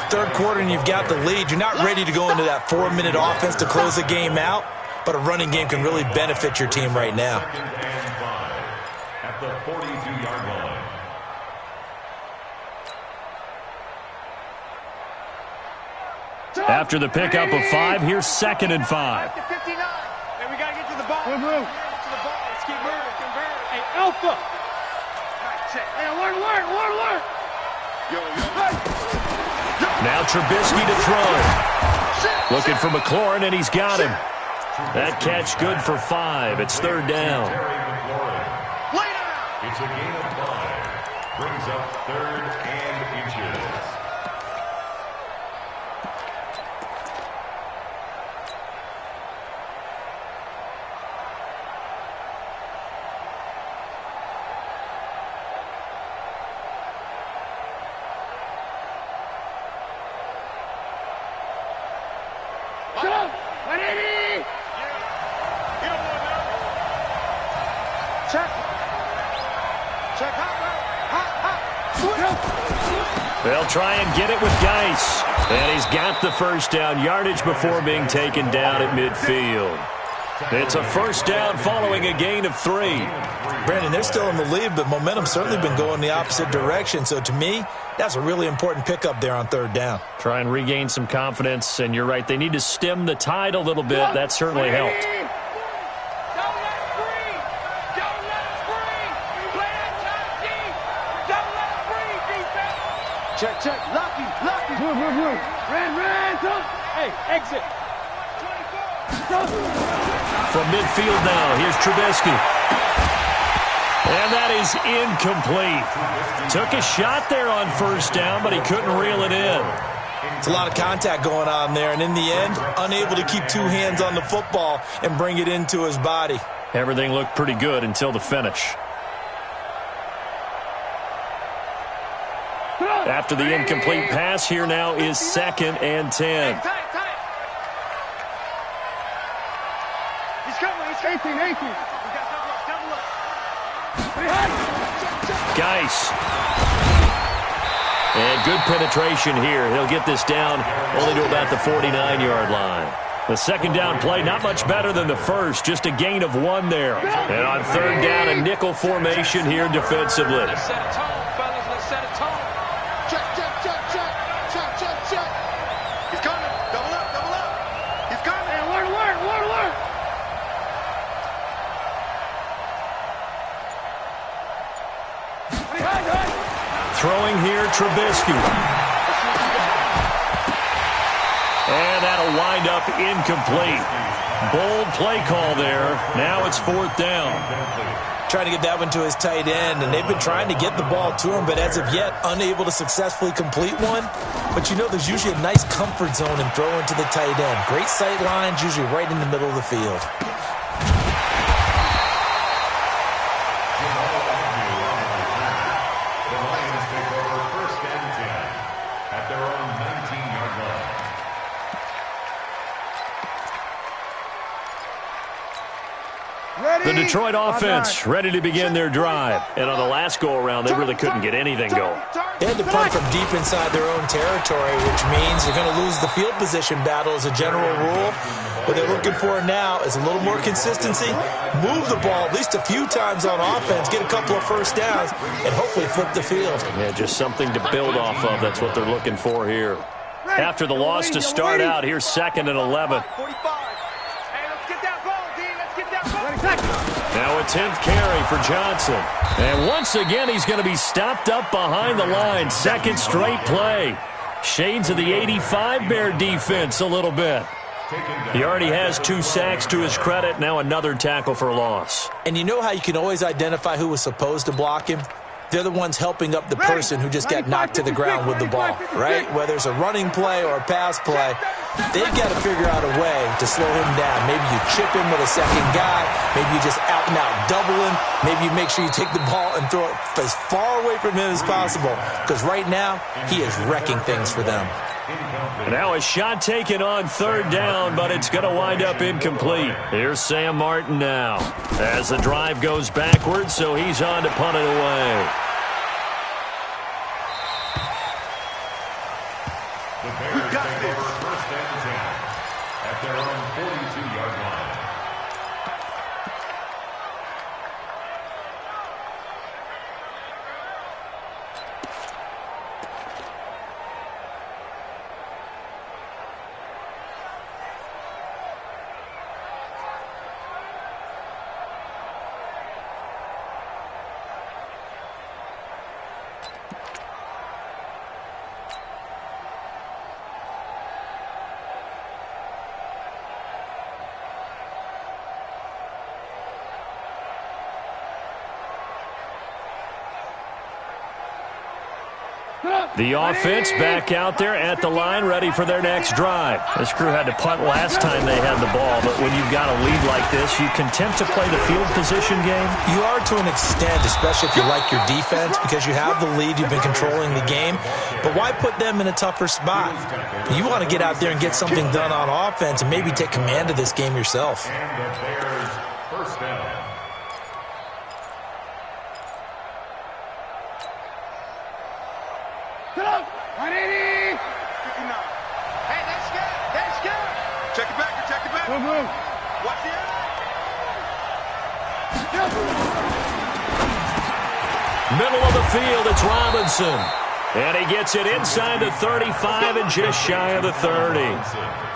Speaker 5: Third quarter and you've got the lead. You're not ready to go into that 4-minute offense to close the game out, but a running game can really benefit your team right now.
Speaker 3: At the 42-yard line.
Speaker 2: After the pickup of 5, here's 2nd and 5.
Speaker 4: 59. Hey, we got to get to the ball. Move. Get to the ball. Let's keep moving. Convert. Hey, Alpha. Hey, alert. Yo.
Speaker 2: Now Trubisky to throw. Looking for McLaurin, and he's got him. That catch good for 5. It's 3rd down.
Speaker 3: It's a gain of 5. Brings up 3rd and inches.
Speaker 2: They'll try and get it with Geis. And he's got the 1st down yardage before being taken down at midfield. It's a 1st down following a gain of 3.
Speaker 5: Brandon, they're still in the lead, but momentum's certainly been going the opposite direction. So to me, that's a really important pickup there on 3rd down.
Speaker 2: Try and regain some confidence, and you're right. They need to stem the tide a little bit. That certainly helped.
Speaker 4: Check. Lucky. Move. Ran. Hey, exit.
Speaker 2: From midfield now, here's Trubisky. And that is incomplete. Took a shot there on 1st down, but he couldn't reel it in.
Speaker 5: It's a lot of contact going on there, and in the end, unable to keep 2 hands on the football and bring it into his body.
Speaker 2: Everything looked pretty good until the finish. After the incomplete pass, here now is 2nd and 10.
Speaker 4: He's coming. He's 18. We got double up.
Speaker 2: Geis. And good penetration here. He'll get this down only to about the 49-yard line. The 2nd down play, not much better than the 1st, just a gain of 1 there. And on 3rd down, a nickel formation here defensively.
Speaker 4: Let's set a tone, fellas. Let's set a tone. Check. He's coming. Double up. He's coming. Hey, alert.
Speaker 2: Throwing here, Trubisky. And that'll wind up incomplete. Bold play call there. Now it's 4th down.
Speaker 5: Trying to get that one to his tight end, and they've been trying to get the ball to him, but as of yet, unable to successfully complete one. But you know, there's usually a nice comfort zone in throwing to the tight end. Great sight lines, usually right in the middle of the field.
Speaker 2: The Detroit offense ready to begin their drive. And on the last go-around, they really couldn't get anything going.
Speaker 5: They had to punt from deep inside their own territory, which means you're going to lose the field position battle as a general rule. What they're looking for now is a little more consistency, move the ball at least a few times on offense, get a couple of 1st downs, and hopefully flip the field.
Speaker 2: Yeah, just something to build off of. That's what they're looking for here. After the loss to start out, here's 2nd and 11.
Speaker 4: 45. Hey, let's get that ball, D. Let's get that ball.
Speaker 2: Now a 10th carry for Johnson. And once again, he's going to be stopped up behind the line. 2nd straight play. Shades of the 85 Bear defense a little bit. He already has 2 sacks to his credit. Now another tackle for loss.
Speaker 5: And you know how you can always identify who was supposed to block him? They're the ones helping up the person who just got knocked to the ground with the ball, right? Whether it's a running play or a pass play, they've got to figure out a way to slow him down. Maybe you chip him with a 2nd guy. Maybe you just out-and-out double him. Maybe you make sure you take the ball and throw it as far away from him as possible, because right now he is wrecking things for them.
Speaker 2: Now a shot taken on 3rd down, but it's going to wind up incomplete. Here's Sam Martin now as the drive goes backwards, so he's on to punt it away.
Speaker 3: The Bears take over 1st and 10 at their own 42-yard line.
Speaker 2: The offense back out there at the line, ready for their next drive. This crew had to punt last time they had the ball, but when you've got a lead like this, you can attempt to play the field position game.
Speaker 5: You are to an extent, especially if you like your defense, because you have the lead, you've been controlling the game. But why put them in a tougher spot? You want to get out there and get something done on offense and maybe take command of this game yourself.
Speaker 3: And the Bears first down.
Speaker 4: Sit up. 180. 59. Hey, that's good. That's good. Check it back. Check it back. Move. Watch the eye.
Speaker 2: Middle of the field, it's Robinson. And he gets it inside the 35 and just shy of the 30.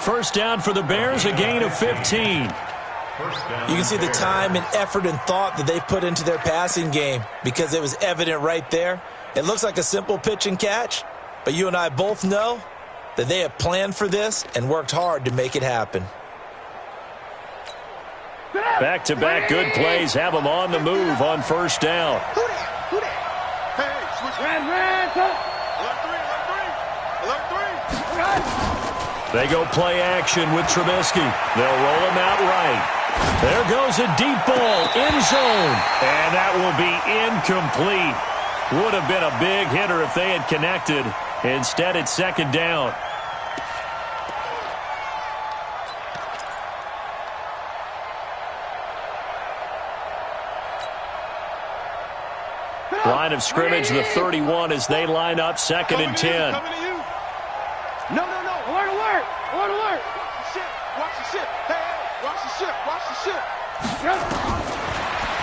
Speaker 2: First down for the Bears, a gain of 15.
Speaker 5: You can see the time and effort and thought that they put into their passing game because it was evident right there. It looks like a simple pitch and catch, but you and I both know that they have planned for this and worked hard to make it happen.
Speaker 2: Back-to-back good plays have them on the move on first down.
Speaker 4: Who that? Hey, switch. Ran. Alert three.
Speaker 2: They go play action with Trubisky. They'll roll him out right. There goes a deep ball, end zone. And that will be incomplete. Would have been a big hitter if they had connected. Instead, it's second down. Line of scrimmage, the 31 as they line up, second and 10.
Speaker 4: No. Alert. Watch the ship. Hey, watch the ship.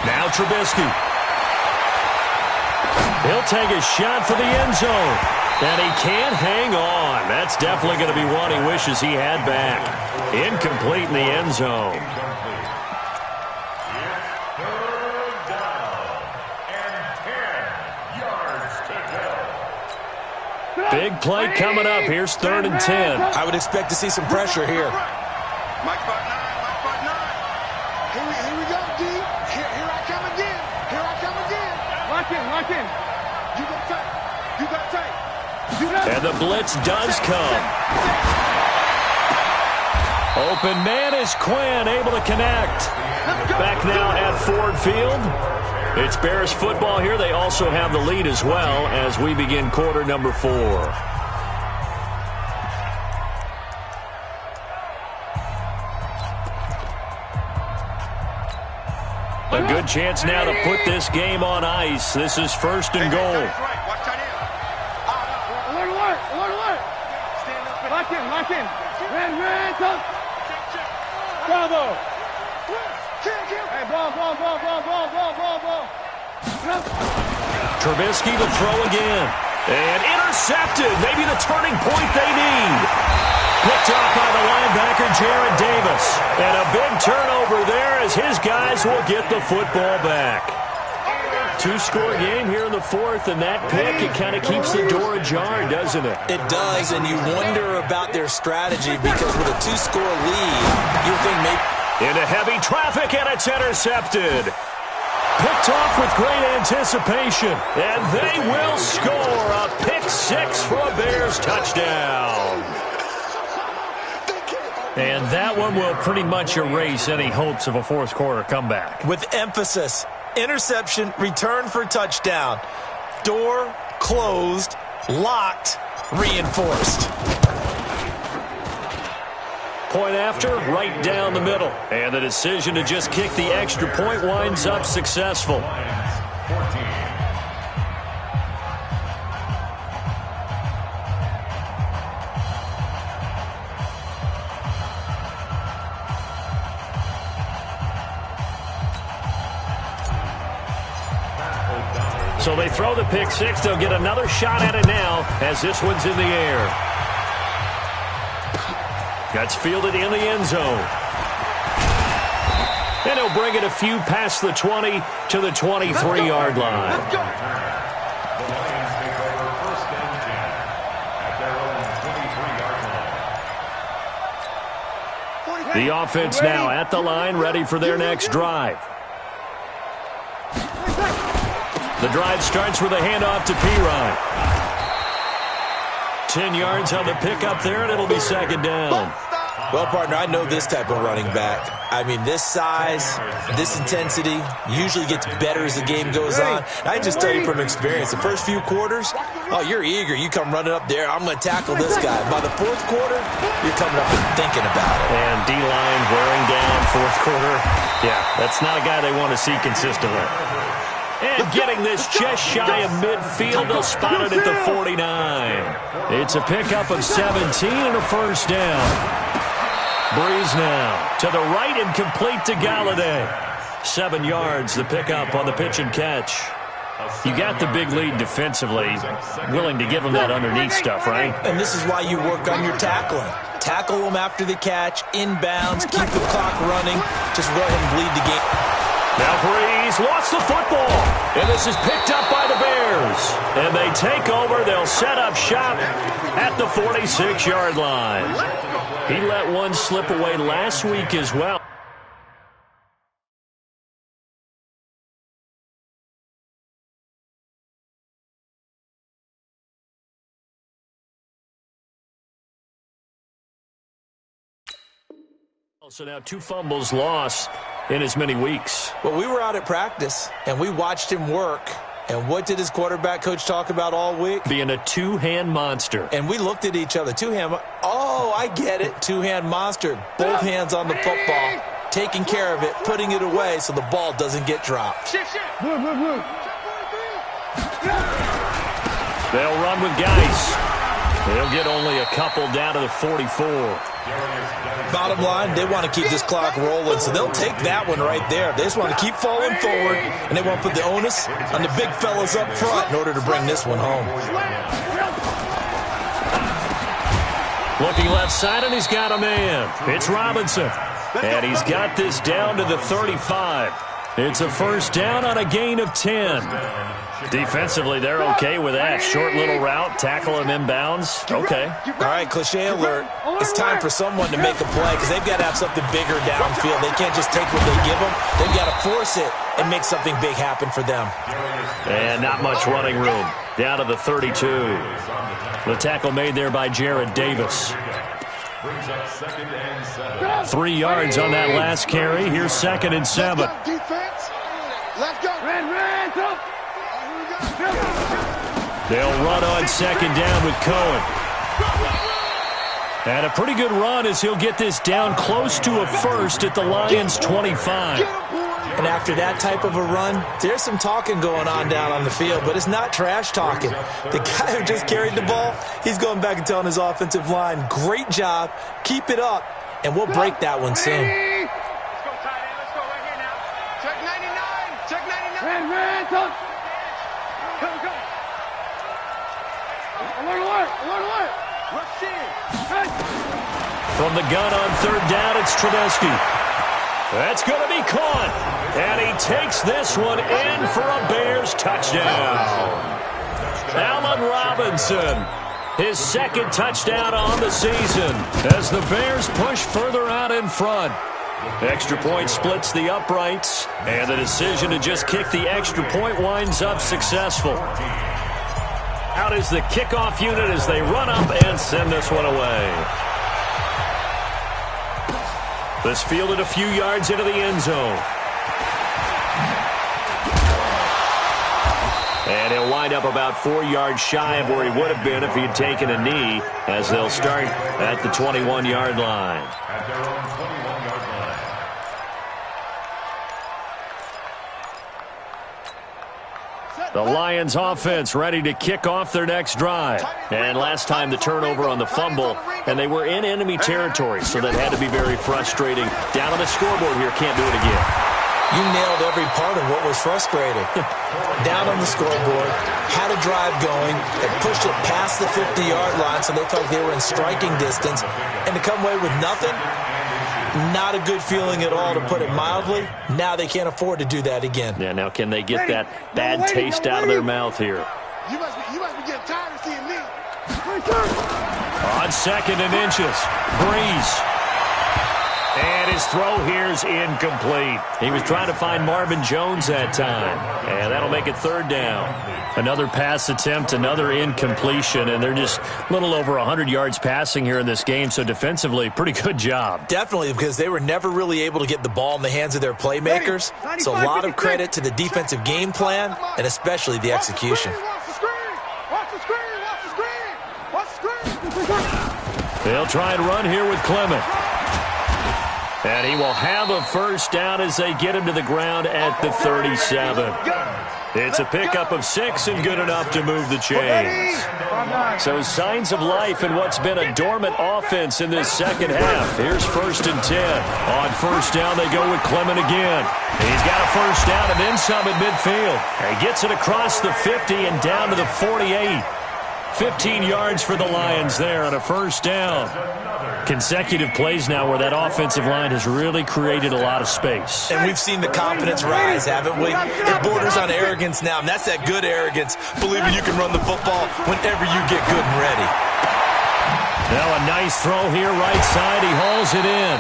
Speaker 2: Now Trubisky. He'll take a shot for the end zone. And he can't hang on. That's definitely going to be one he wishes he had back. Incomplete in the end zone. Big play coming up. Here's 3rd and 10.
Speaker 5: I would expect to see some pressure here.
Speaker 4: Mike 5-9. Here we go, D. Here I come again. Lock in. You got tight.
Speaker 2: And the blitz does come. Open man is Quinn, able to connect. Back now at Ford Field. It's Bears football here. They also have the lead as well as we begin quarter number 4. A good chance now to put this game on ice. This is 1st and goal.
Speaker 4: Alert. Lock in. Ran. Bravo. Hey, ball.
Speaker 2: Trubisky to throw again. And intercepted. Maybe the turning point they need. Picked off by the linebacker, Jared Davis. And a big turnover there as his guys will get the football back. 2-score game here in the 4th, and that pick, it kind of keeps the door ajar, doesn't it?
Speaker 5: It does, and you wonder about their strategy because with a 2-score lead, you think maybe...
Speaker 2: Into heavy traffic, and it's intercepted. Picked off with great anticipation, and they will score a pick 6 for a Bears touchdown. And that one will pretty much erase any hopes of a 4th quarter comeback.
Speaker 5: With emphasis, interception, return for touchdown. Door closed, locked, reinforced.
Speaker 2: Point after, right down the middle. And the decision to just kick the extra point winds up successful. So they throw the pick 6. They'll get another shot at it now as this one's in the air. That's fielded in the end zone. And he'll bring it a few past the 20 to the 23-yard line.
Speaker 3: The Lions take over 1st and 10 at their own 23-yard line.
Speaker 2: The offense now at the line, ready for their next drive. The drive starts with a handoff to Pirine. 10 yards on the pickup there, and it'll be second down.
Speaker 5: Well, partner, I know this type of running back. I mean, this size, this intensity usually gets better as the game goes on. I just tell you from experience, the first few quarters, oh, you're eager. You come running up there, I'm going to tackle this guy. By the fourth quarter, you're coming up and thinking about it.
Speaker 2: And D-line wearing down fourth quarter. Yeah, that's not a guy they want to see consistently. And getting this just shy of midfield, they'll spot it at the 49. It's a pickup of 17 and a first down. Breeze now to the right and complete to Galladay. 7 yards, the pickup on the pitch and catch. You got the big lead defensively, willing to give them that underneath stuff, right?
Speaker 5: And this is why you work on your tackling. Tackle them after the catch, inbounds, keep the clock running. Just go ahead and bleed the game.
Speaker 2: Now Breeze lost the football, and this is picked up by the Bears. And they take over. They'll set up shop at the 46-yard line. He let one slip away last week as well. So now 2 fumbles lost in as many weeks.
Speaker 5: Well, we were out at practice, and we watched him work. And what did his quarterback coach talk about all week?
Speaker 2: Being a two-hand monster.
Speaker 5: And we looked at each other. Two-hand. Oh, I get it. Two-hand monster. Both hands on the football, taking care of it, putting it away so the ball doesn't get dropped.
Speaker 2: They'll run with Geis. They'll get only a couple down to the 44.
Speaker 5: Bottom line, they want to keep this clock rolling, so they'll take that one right there. They just want to keep falling forward, and they want to put the onus on the big fellas up front in order to bring this one home.
Speaker 2: Looking left side, and he's got a man. It's Robinson. And he's got this down to the 35. It's a first down on a gain of 10. Defensively, they're okay with that. Short little route, tackle him inbounds. Okay.
Speaker 5: All right, cliche alert. It's time for someone to make a play because they've got to have something bigger downfield. They can't just take what they give them. They've got to force it and make something big happen for them.
Speaker 2: And not much running room. Down to the 32. The tackle made there by Jared Davis. 3 yards on that last carry. Here's 2nd and 7.
Speaker 4: Let's go.
Speaker 2: They'll run on 2nd down with Cohen. And a pretty good run as he'll get this down close to a first at the Lions' 25.
Speaker 5: And after that type of a run, there's some talking going on down on the field, but it's not trash talking. The guy who just carried the ball, he's going back and telling his offensive line, great job, keep it up, and we'll break that one soon.
Speaker 4: Let's go, tight end. Let's go right here now. Check 99. Check 99. Red, come. Go. Alert. Rush in.
Speaker 2: From the gun on 3rd down, it's Trubisky. That's going to be caught. And he takes this one in for a Bears touchdown. Allen Robinson, his 2nd touchdown on the season as the Bears push further out in front. Extra point splits the uprights, and the decision to just kick the extra point winds up successful. Out is the kickoff unit as they run up and send this one away. This fielded a few yards into the end zone. And he'll wind up about 4 yards shy of where he would have been if he had taken a knee, as they'll start at the 21-yard line.
Speaker 3: At their own 21-yard line.
Speaker 2: The Lions offense ready to kick off their next drive. And last time the turnover on the fumble, and they were in enemy territory, so that had to be very frustrating. Down on the scoreboard here, can't do it again.
Speaker 5: You nailed every part of what was frustrating. Down on the scoreboard, had a drive going, and pushed it past the 50-yard line so they felt they were in striking distance. And to come away with nothing, not a good feeling at all, to put it mildly. Now they can't afford to do that again.
Speaker 2: Yeah, now can they get that bad taste out of their mouth here?
Speaker 4: You must be getting tired of seeing me.
Speaker 2: On 2nd and inches, Breeze. And his throw here's incomplete. He was trying to find Marvin Jones that time. And that'll make it third down. Another pass attempt, another incompletion, and they're just a little over 100 yards passing here in this game, so defensively, pretty good job.
Speaker 5: Definitely, because they were never really able to get the ball in the hands of their playmakers. So a lot of credit to the defensive game plan and especially the execution.
Speaker 2: They'll try and run here with Clement. And he will have a first down as they get him to the ground at the 37. It's a pickup of 6 and good enough to move the chains. So signs of life in what's been a dormant offense in this second half. Here's 1st and 10. On first down, they go with Clement again. He's got a first down and then some at midfield. He gets it across the 50 and down to the 48. 15 yards for the Lions there on a first down. Consecutive plays now where that offensive line has really created a lot of space.
Speaker 5: And we've seen the confidence rise, haven't we? It borders on arrogance now, and that's that good arrogance, believing you can run the football whenever you get good and ready.
Speaker 2: Now a nice throw here, right side. He hauls it in.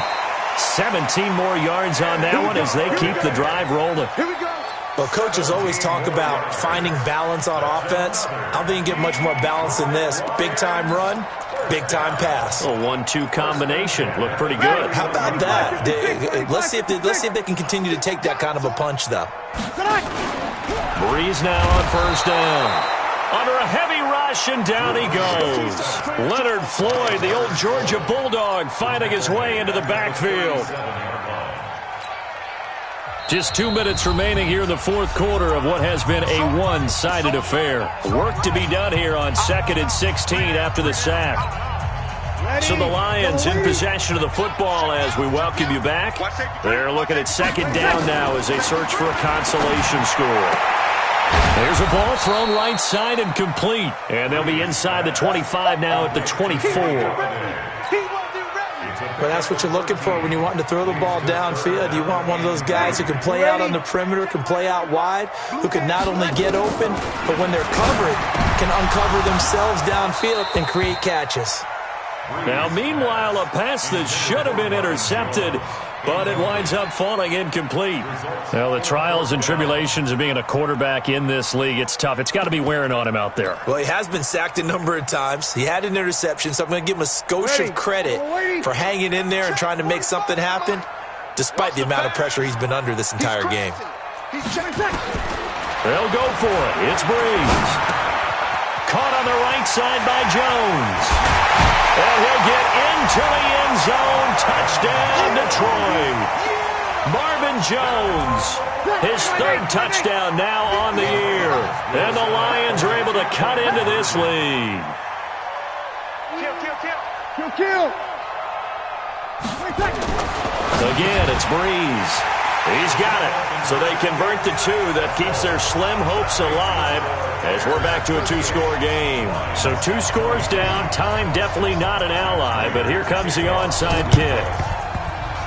Speaker 2: 17 more yards on that one as they keep the drive rolling.
Speaker 4: Here we go.
Speaker 5: Well, coaches always talk about finding balance on offense. I don't think you get much more balance than this. Big-time run, big-time pass.
Speaker 2: A 1-2 combination. Looked pretty good.
Speaker 5: How about that? Let's see if they can continue to take that kind of a punch, though.
Speaker 2: Breeze now on first down. Under a heavy rush, and down he goes. Leonard Floyd, the old Georgia Bulldog, finding his way into the backfield. Just 2 minutes remaining here in the fourth quarter of what has been a one-sided affair. Work to be done here on 2nd and 16 after the sack. So the Lions in possession of the football as we welcome you back. They're looking at 2nd down now as they search for a consolation score. There's a ball thrown right side and complete. And they'll be inside the 25 now at the 24.
Speaker 5: Well, that's what you're looking for when you're wanting to throw the ball downfield. You want one of those guys who can play out on the perimeter, can play out wide, who can not only get open, but when they're covered, can uncover themselves downfield and create catches.
Speaker 2: Now, meanwhile, a pass that should have been intercepted, but it winds up falling incomplete. Well, the trials and tribulations of being a quarterback in this league, it's tough. It's got to be wearing on him out there.
Speaker 5: Well, he has been sacked a number of times. He had an interception, so I'm going to give him a skosh of credit for hanging in there and trying to make something happen, despite the amount of pressure he's been under this entire game.
Speaker 2: They'll go for it. It's Breeze. Caught on the right side by Jones. And he'll get into the end zone. Touchdown, Detroit. Marvin Jones, his 3rd touchdown now on the year. And the Lions are able to cut into this lead.
Speaker 4: Kill.
Speaker 2: Again, it's Breeze. He's got it. So they convert the 2. That keeps their slim hopes alive as we're back to a 2-score game. So 2 scores down. Time definitely not an ally, but here comes the onside kick.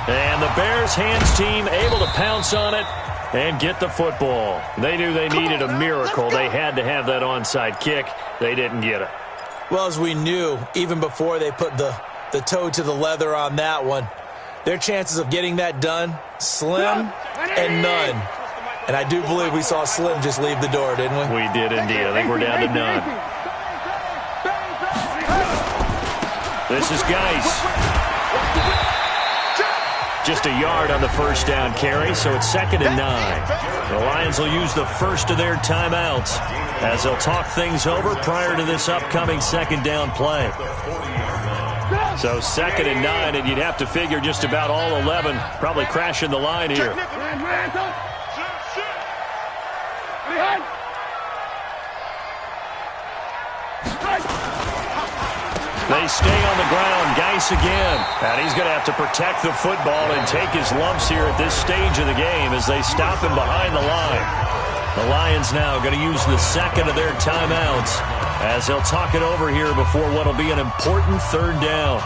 Speaker 2: And the Bears hands team able to pounce on it and get the football. They knew they needed a miracle. They had to have that onside kick. They didn't get it.
Speaker 5: Well, as we knew, even before they put the toe to the leather on that one, their chances of getting that done, slim and none. And I do believe we saw Slim just leave the door, didn't we?
Speaker 2: We did indeed. I think we're down to none. This is Geis. Just a yard on the first down carry, so it's 2nd and 9. The Lions will use the first of their timeouts as they'll talk things over prior to this upcoming 2nd down play. So 2nd and 9, and you'd have to figure just about all 11 probably crashing the line here. They stay on the ground. Geis again. And he's going to have to protect the football and take his lumps here at this stage of the game as they stop him behind the line. The Lions now going to use the 2nd of their timeouts as they'll talk it over here before what will be an important 3rd down.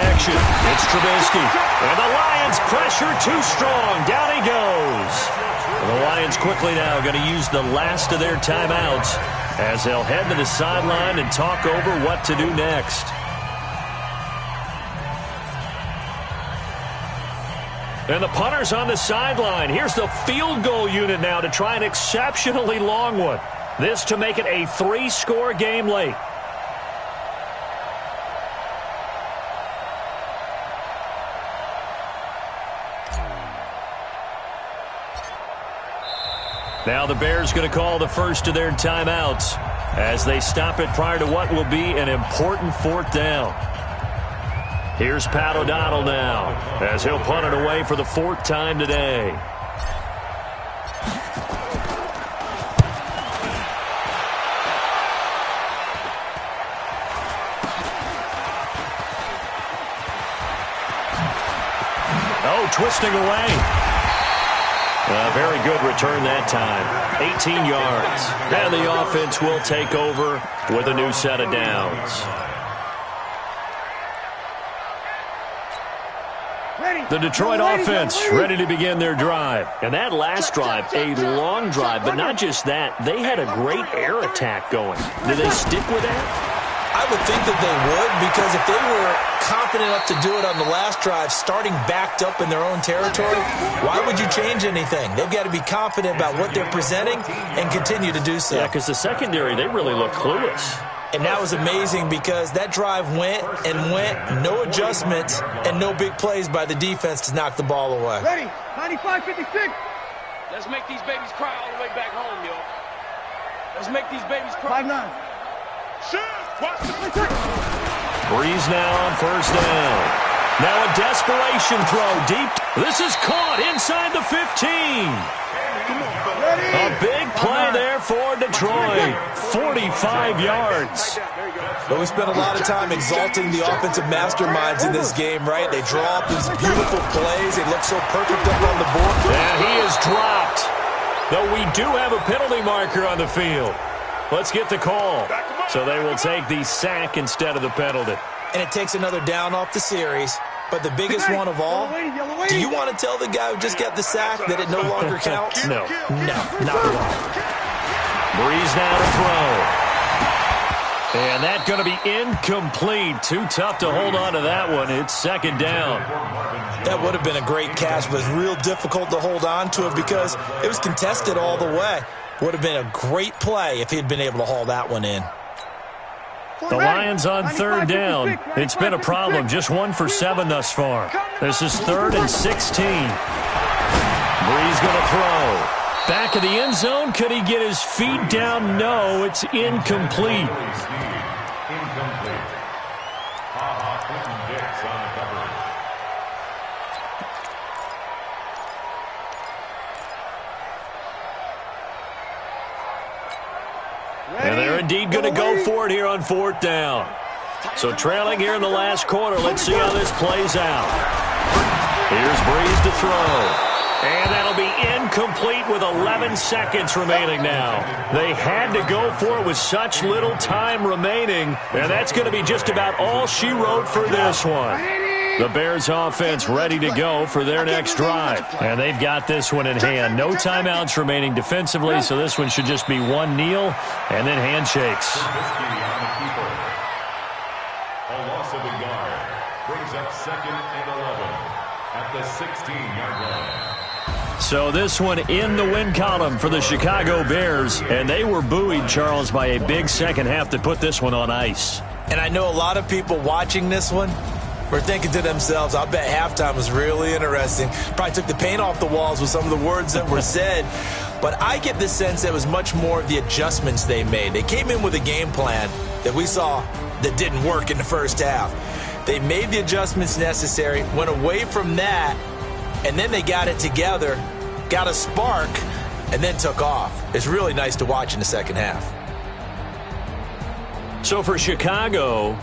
Speaker 2: action. It's Trubisky. And the Lions pressure too strong. Down he goes. The Lions quickly now going to use the last of their timeouts as they'll head to the sideline and talk over what to do next. And the punter's on the sideline. Here's the field goal unit now to try an exceptionally long one. This to make it a 3-score game late. Now the Bears going to call the first of their timeouts as they stop it prior to what will be an important 4th down. Here's Pat O'Donnell now as he'll punt it away for the 4th time today. Oh, twisting away. A very good return that time. 18 yards. And the offense will take over with a new set of downs. The Detroit offense ready to begin their drive. And that last drive, a long drive, but not just that. They had a great air attack going. Did they stick with that?
Speaker 5: I would think that they would, because if they were confident enough to do it on the last drive, starting backed up in their own territory, why would you change anything? They've got to be confident about what they're presenting and continue to do so.
Speaker 2: Yeah, because the secondary, they really look clueless.
Speaker 5: And that was amazing because that drive went and went, no adjustments, and no big plays by the defense to knock the ball away.
Speaker 4: Ready, 95-56.
Speaker 6: Let's make these babies cry all the way back home, yo. Let's make these babies cry.
Speaker 4: 5-9.
Speaker 2: Breeze now on 1st down. Now a desperation throw deep. This is caught inside the 15. A big play there for Detroit. 45 yards.
Speaker 5: But we spent a lot of time exalting the offensive masterminds in this game, right? They draw up these beautiful plays. They look so perfect up on the board.
Speaker 2: And he is dropped. Though we do have a penalty marker on the field. Let's get the call. So they will take the sack instead of the penalty.
Speaker 5: And it takes another down off the series. But the biggest one of all, do you want to tell the guy who just got the sack that it no longer counts?
Speaker 2: No.
Speaker 5: No, not at all.
Speaker 2: Breeze now to throw. And that's going to be incomplete. Too tough to hold on to that one. It's 2nd down.
Speaker 5: That would have been a great catch, but it's real difficult to hold on to it because it was contested all the way. Would have been a great play if he'd been able to haul that one in.
Speaker 2: The Lions on 3rd down. It's been a problem. Just 1 for 7 thus far. This is 3rd and 16. Breeze going to throw. Back of the end zone. Could he get his feet down? No, it's incomplete. And they're indeed going to go for it here on 4th down. So trailing here in the last quarter. Let's see how this plays out. Here's Breeze to throw. And that'll be incomplete with 11 seconds remaining now. They had to go for it with such little time remaining. And that's going to be just about all she wrote for this one. The Bears offense ready to go for their next drive. And they've got this one in hand. No timeouts remaining defensively, so this one should just be one kneel and then handshakes.
Speaker 3: A loss of a yard brings up 2nd and 11 at the 16-yard line.
Speaker 2: So this one in the win column for the Chicago Bears. And they were buoyed, Charles, by a big second half that put this one on ice.
Speaker 5: And I know a lot of people watching this one were thinking to themselves, I bet halftime was really interesting. Probably took the paint off the walls with some of the words that were said. But I get the sense that it was much more of the adjustments they made. They came in with a game plan that we saw that didn't work in the first half. They made the adjustments necessary, went away from that, and then they got it together, got a spark, and then took off. It's really nice to watch in the second half.
Speaker 2: So for Chicago,